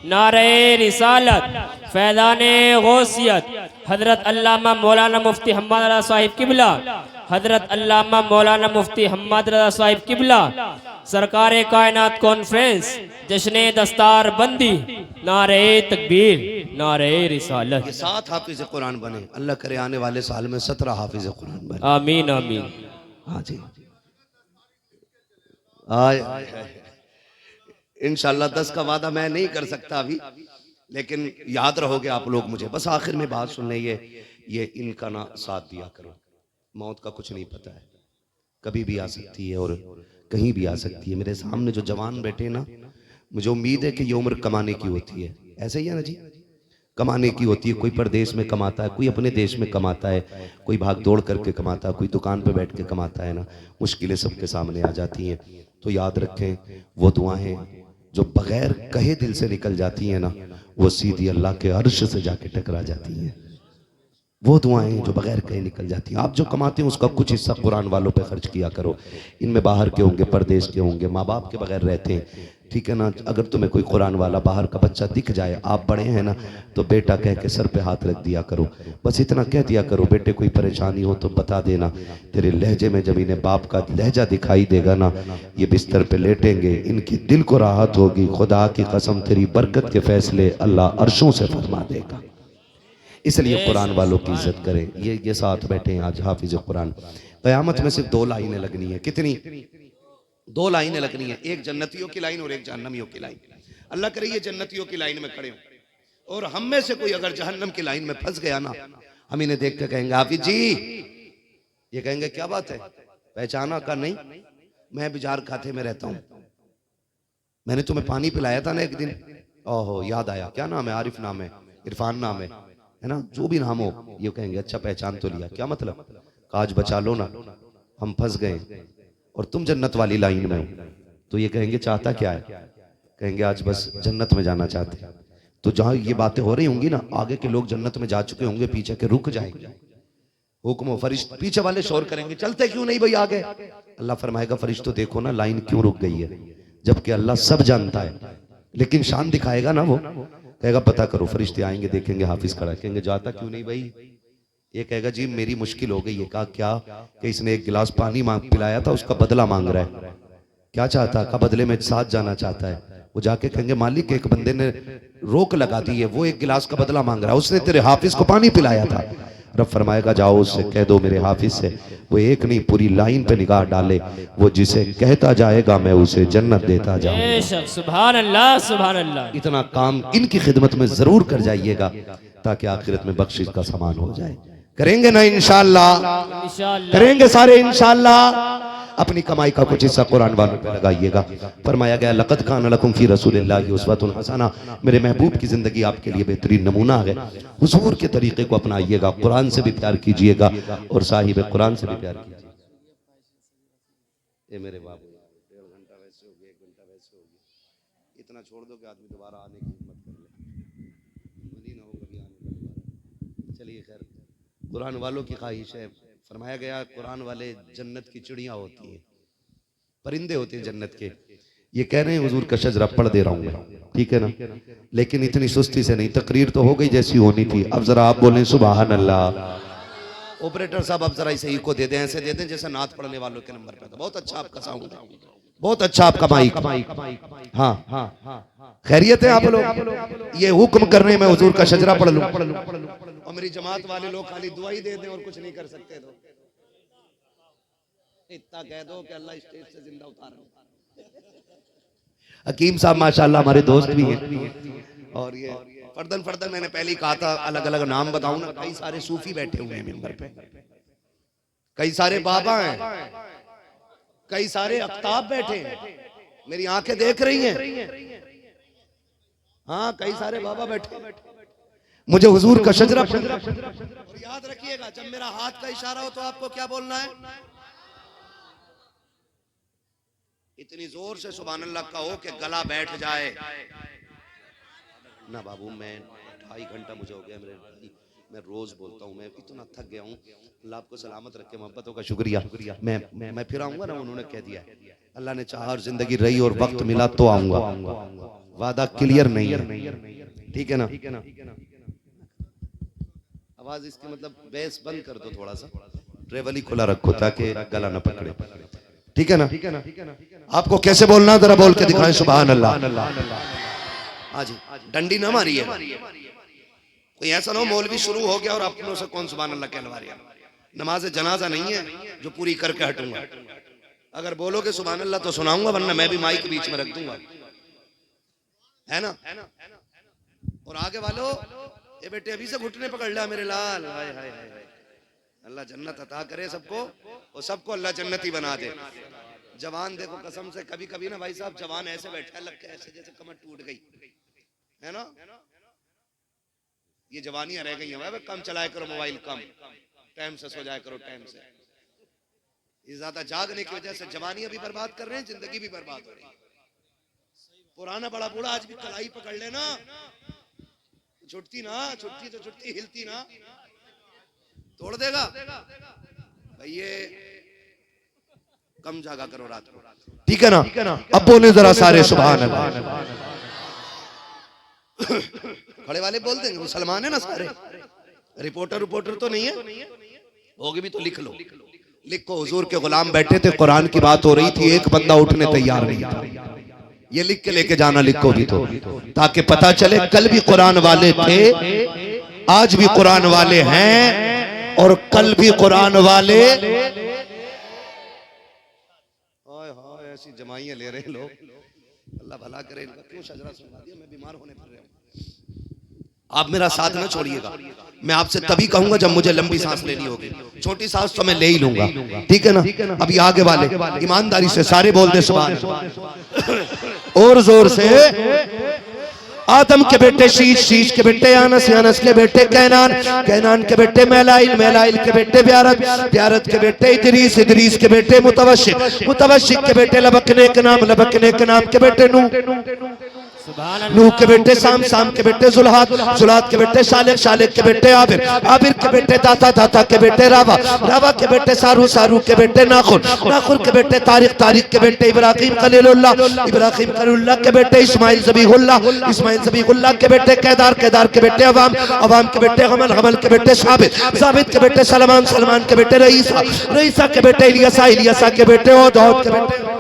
[SPEAKER 2] नारे रिसालत, फैज़ाने गौसियत, हजरत अल्लामा मौलाना मुफ्ती हम्मद रज़ा साहिब किबला, हजरत अल्लामा मौलाना मुफ्ती हम्मद रज़ा साहिब किबला, सरकार कायनात कॉन्फ्रेंस, जश्न दस्तार बंदी, नारे तकबीर, नारे रिसालत।
[SPEAKER 1] 7 हाफिज कुरान बने, अल्लाह करे आने वाले साल में 17 हाफिज कुरान बने।
[SPEAKER 2] आमीन आमीन।
[SPEAKER 1] हाँ जी, आए इंशाल्लाह 10 का वादा मैं नहीं कर सकता अभी, लेकिन याद रहोगे आप लोग मुझे। बस आखिर में बात सुन ले, ये इनका ना साथ दिया करो। मौत का कुछ नहीं पता है, कभी भी आ सकती है और कहीं भी आ सकती है। मेरे सामने जो जवान बैठे ना, मुझे उम्मीद है कि ये उम्र कमाने की होती है। ऐसे ही है ना जी, कमाने की होती है। कोई परदेश में कमाता है, कोई अपने देश में कमाता है, कोई भाग दौड़ करके कमाता है, कोई दुकान पे बैठ के कमाता है ना। मुश्किलें सबके सामने आ जाती हैं, तो याद रखें वो दुआएं जो बगैर कहे दिल से निकल जाती हैं ना, वो सीधी अल्लाह के अर्श से जाके टकरा जाती हैं। वो दुआएं जो बगैर कहे निकल जाती हैं। आप जो कमाते हैं उसका कुछ हिस्सा कुरान वालों पे खर्च किया करो। इनमें बाहर के होंगे, परदेश के होंगे, माँ बाप के बगैर रहते हैं, ठीक है ना। अगर तुम्हें कोई कुरान वाला बाहर का बच्चा दिख जाए, आप बड़े हैं ना, तो बेटा कह के सर पे हाथ रख दिया करो। बस इतना कह दिया करो, बेटे कोई परेशानी हो तो बता देना। तेरे लहजे में जब इन्हें बाप का लहजा दिखाई देगा ना, ये बिस्तर पे लेटेंगे, इनकी दिल को राहत होगी। खुदा की कसम तेरी बरकत के फैसले अल्लाह अर्शों से फरमा देगा। इसलिए कुरान वालों की इज्जत करें। ये साथ बैठे हैं आज हाफिज कुरान। क़यामत में सिर्फ 2 लाइनें लगनी है। कितनी? 2 लाइनें लगनी है, एक जन्नतियों की लाइन और एक जहन्नमियों की लाइन। अल्लाह करे ये जन्नतियों की लाइन में खड़े हो, और हम में से कोई अगर जहन्नम की लाइन में फंस गया ना, हम इन्हें देख के कहेंगे हाफिज जी, ये कहेंगे क्या बात है, पहचाना? का नहीं, मैं बिजार खाते में रहता हूं, मैंने तुम्हें पानी पिलाया था ना एक दिन। ओहो याद आया, क्या नाम है? आरिफ नाम है, इरफान नाम है ना, जो भी नाम हो। ये कहेंगे अच्छा पहचान तो लिया, क्या मतलब? काज बचा लो ना, हम फंस गए और तुम जन्नत वाली लाइन में हो। तो ये कहेंगे चाहता क्या है? कहेंगे आज बस जन्नत में जाना चाहते। तो जहां ये बातें हो रही होंगी ना, आगे के लोग जन्नत में जा चुके होंगे, पीछे के रुक जाएंगे। हुक्म फरिश्ते पीछे वाले शोर करेंगे, चलते क्यों नहीं भाई आगे? अल्लाह फरमाएगा फरिश्तों देखो ना लाइन क्यों रुक गई है, जबकि अल्लाह सब जानता है, लेकिन शान दिखाएगा ना वो। कहेगा पता करो, फरिश्ते आएंगे, देखेंगे हाफिज खड़ा, कहेंगे जाता क्यों नहीं भाई? ये कहेगा जी मेरी मुश्किल हो गई है। कहा क्या? कि इसने एक गिलास पानी पिलाया था, उसका बदला मांग रहा है। क्या चाहता? का बदले में साथ जाना चाहता है। वो जाके कहेंगे मालिक एक बंदे ने रोक लगा दी है, वो एक गिलास का बदला मांग रहा है, उसने तेरे हाफिज को पानी पिलाया था। रब फरमाएगा जाओ उससे कह दो मेरे हाफिज से वो एक नहीं पूरी लाइन पे निगाह डाले, वो जिसे कहता जाएगा मैं उसे जन्नत देता जाऊंगा।
[SPEAKER 2] सुभान अल्लाह सुभान अल्लाह।
[SPEAKER 1] इतना काम इनकी खिदमत में जरूर कर जाइएगा ताकि आखिरत में बख्शिश का सामान हो जाए। करेंगे ना इंशाअल्लाह? करेंगे सारे इंशाअल्लाह। अपनी कमाई का कुछ हिस्सा कुरान वालों पे लगाइएगा। फरमाया गया लक़द कान लकुम फी रसूलिल्लाहि उस्वतुन हसना, मेरे महबूब की जिंदगी आपके लिए बेहतरीन नमूना है। हुजूर के तरीके को अपनाइएगा, कुरान से भी प्यार कीजिएगा और साहिब कुरान से भी प्यार कीजिएगा। ये मेरे बाबू 1.5 घंटा वैसे हो गया, 1 घंटा वैसे हो गया, इतना छोड़ दो कि आदमी दोबारा आने की हिम्मत कर ले, मदीना हो कभी आने का दोबारा। चलिए खैर, कुरान वालों की ख्वाहिश है। फरमाया गया कुरान वाले जन्नत की चिड़िया होती हैं, परिंदे होते हैं जन्नत के। ये कह रहे हैं हुजूर का शजरा पढ़ दे रहा हूं मैं, ठीक है ना, लेकिन इतनी सुस्ती से नहीं, तकरीर तो हो गई जैसी होनी थी। अब जरा आप बोलें सुभान अल्लाह। ऑपरेटर साहब आप जरा इसे इको दे दें, ऐसे दे दें जैसे नात पढ़ने वालों के नंबर पे था। बहुत अच्छा आपका साउंड है, बहुत अच्छा आपका माइक। हाँ हाँ, खैरियत है आप लोग? ये हुक्म कर रहे हैं मैं हुजूर का शजरा पढ़ लूं और मेरी जमात वाले लोग खाली दुआ ही दे दें और कुछ नहीं कर सकते, तो इतना कह दो कि अल्लाह स्टेज से जिंदा उतार। हकीम साहब माशाल्लाह हमारे दोस्त भी हैं, और ये फर्दन मैंने पहले ही कहा था अलग अलग नाम बताऊं ना, कई सारे सूफी बैठे हुए हैं मिंबर पे, कई सारे बाबा हैं, कई सारे अख्ताब बैठे हैं, मेरी आंखें देख रही हैं। हाँ, कई सारे बाबा बैठे। मुझे हुजूर का शजरा और याद रखिएगा, जब मेरा हाथ का इशारा हो तो आपको क्या बोलना है? इतनी जोर से सुभान अल्लाह कहो कि गला बैठ जाए ना। बाबू मैं 2.5 घंटा मुझे हो गया, मैं रोज बोलता हूँ, मैं इतना थक गया हूँ। अल्लाह आपको सलामत रखे, मोहब्बतों का शुक्रिया। मैं फिर आऊंगा ना, उन्होंने कह दिया अल्लाह ने चाहा और जिंदगी रही और वक्त मिला तो आऊंगा, वादा क्लियर नहीं है, ठीक है ना? आवाज इसकी मतलब बेस बंद कर दो थोड़ा सा, ट्रेवल ही खुला रखो ताकि गला ना पकड़े, ठीक है ना? आपको कैसे बोलना जरा बोल के दिखाएं सुभान अल्लाह। हाँ जी, डंडी ना मारिए, कोई ऐसा ना हो मौलवी शुरू हो गया और अपनों से कौन सुभान अल्लाह कहलवा रहा। नमाज जनाजा नहीं है जो पूरी करके हटूंगा। अगर बोलोगे सुभान अल्लाह तो सुनाऊंगा, वरना मैं भी माइक बीच में रख दूंगा, है ना? और आगे वालों, ये बेटे अभी से घुटने पकड़ लिया मेरे लाल। हाय हाय हाय, अल्लाह जन्नत अता करे सबको, और सबको अल्लाह जन्नती बना दे। जवान देखो कसम से, कभी कभी ना भाई साहब जवान ऐसे बैठा है लगता है ऐसे जैसे कमर टूट गई है ना। ये जवानियां रह गई हैं, कम चलाया करो मोबाइल, कम टाइम से सो जाया करो टाइम से। ये ज्यादा जागने की वजह से जवानियां भी बर्बाद कर रहे हैं, जिंदगी भी बर्बाद हो रही है। पुराना बड़ा बूढ़ा आज भी कलाई पकड़ लेना, छुटती ना, छुटती तो छुटती, हिलती ना, तोड़ देगा भाई। ये कम जागा करो रात को, ठीक है ना? अब बोले जरा सारे सुभान अल्लाह। खड़े वाले बोल देंगे मुसलमान है ना सारे, रिपोर्टर तो नहीं है, होगी भी तो लिख लो, लिखो हुजूर के गुलाम बैठे थे, कुरान की बात हो रही थी, एक बंदा उठने तैयार नहीं था। ये लिख के लेके जाना, लिखो भी तो, ताकि पता चले कल भी कुरान वाले थे, आज भी कुरान वाले हैं, और कल भी कुरान वाले। ऐसी जमाइयां ले रहे हैं लोग, अल्लाह भला करे इनका। क्यों शजरा सुना दिया? मैं बीमार होने पर रहा हूं। आप मेरा साथ न छोड़िएगा, मैं आपसे तभी कहूंगा जब मुझे लंबी सांस लेनी होगी। छोटी सांस तो मैं ले ही लूंगा, ठीक है ना? अभी आगे वाले ईमानदारी से सारे बोल दे सुभान अल्लाह, और जोर से। आदम के बेटे शीश, शीश के बेटे अनस, अनस के बेटे कैनान, कैनान के बेटे मैलाइल, मैलाइल के बेटे ब्यारत, ब्यारत के बेटे इदरीस, इदरीस के बेटे मुतवशिक, मुतवशिक के बेटे लबकने के नाम, लबकने के नाम के बेटे नूह, नूह के बेटे साम, साम के बेटे जुल्हात, जुल्हात के बेटे शालिक, शालिक के बेटे आबिर, आबिर के बेटे दाता, दाता के बेटे रावा, रावा के बेटे सारू, सारू के बेटे नाखुर, नाखुर के बेटे तारिक, तारिक के बेटे इब्राहिम खलीलुल्लाह, इब्राहिम खलीलुल्लाह के बेटे इस्माइल ज़बीहुल्लाह, इस्माइल ज़बीहुल्लाह के बेटे केदार, केदार के बेटे अवाम, अवाम के बेटे गमल, गमल के बेटे साबित, साबित के बेटे सलमान, सलमान के बेटे रईसा, रईसा के बेटे इलियासा, इलियासा के बेटे औद, औद के बेटे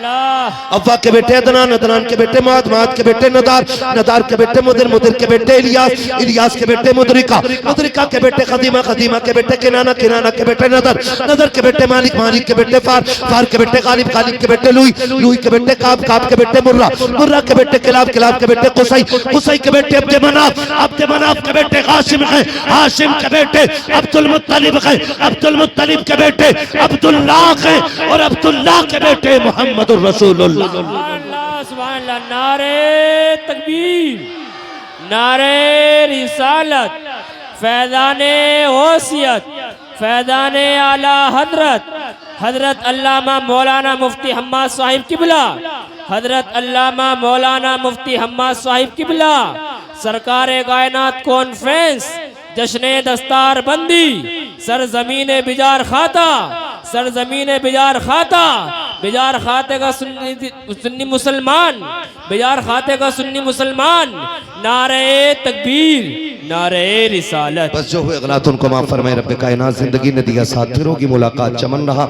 [SPEAKER 1] अव्वा के बेटे अदनान, अदनान के बेटे मुआद, मुआद के बेटे नदार, नदार के बेटे मुदिर, मुदिर के बेटे इलियास, इलियास के बेटे मुदरिका, मुदरिका के बेटे खदीमा, खदीमा के बेटे किनाना, किनाना के बेटे नदर, नदर के बेटे मालिक, मालिक के बेटे फार, फार के बेटे गालिब, गालिब के बेटे लुई, लुई के बेटे काब, काब के बेटे मुर्रा, मुर्रा के बेटे किलाब, किलाब के बेटे कुसई, कुसई के बेटे अब्दे मनाफ, अब्दे मनाफ के बेटे हाशिम है, हाशिम के बेटे अब्दुल मुत्तलिब है, अब्दुल मुत्तलिब के बेटे अब्दुल्लाह है, और अब्दुल्लाह के बेटे मोहम्मद रसूलुल्लाह।
[SPEAKER 2] सुभान अल्लाह, नारे तकबीर, नारे रिसालत, फैज़ाने गौसियत, फैज़ाने आला हजरत, हजरत अल्लामा मौलाना मुफ्ती हम्माद साहिब किबला, हजरत अल्लामा मौलाना मुफ्ती हम्माद साहिब किबला, सरकारे कायनात कॉन्फ्रेंस, जश्ने दस्तार बंदी, सरजमीन बिजार खाता, सरजमीन बिजार खाता, बिजार खाते का सुन्नी मुसलमान, बिजार खाते का सुन्नी मुसलमान, नारे तकबीर, नारे रिसालत।
[SPEAKER 1] बस जो हुए गलत उनको माफ फरमाए रब कायनात। जिंदगी ने दिया साथ, फिर होगी मुलाकात, चमन रहा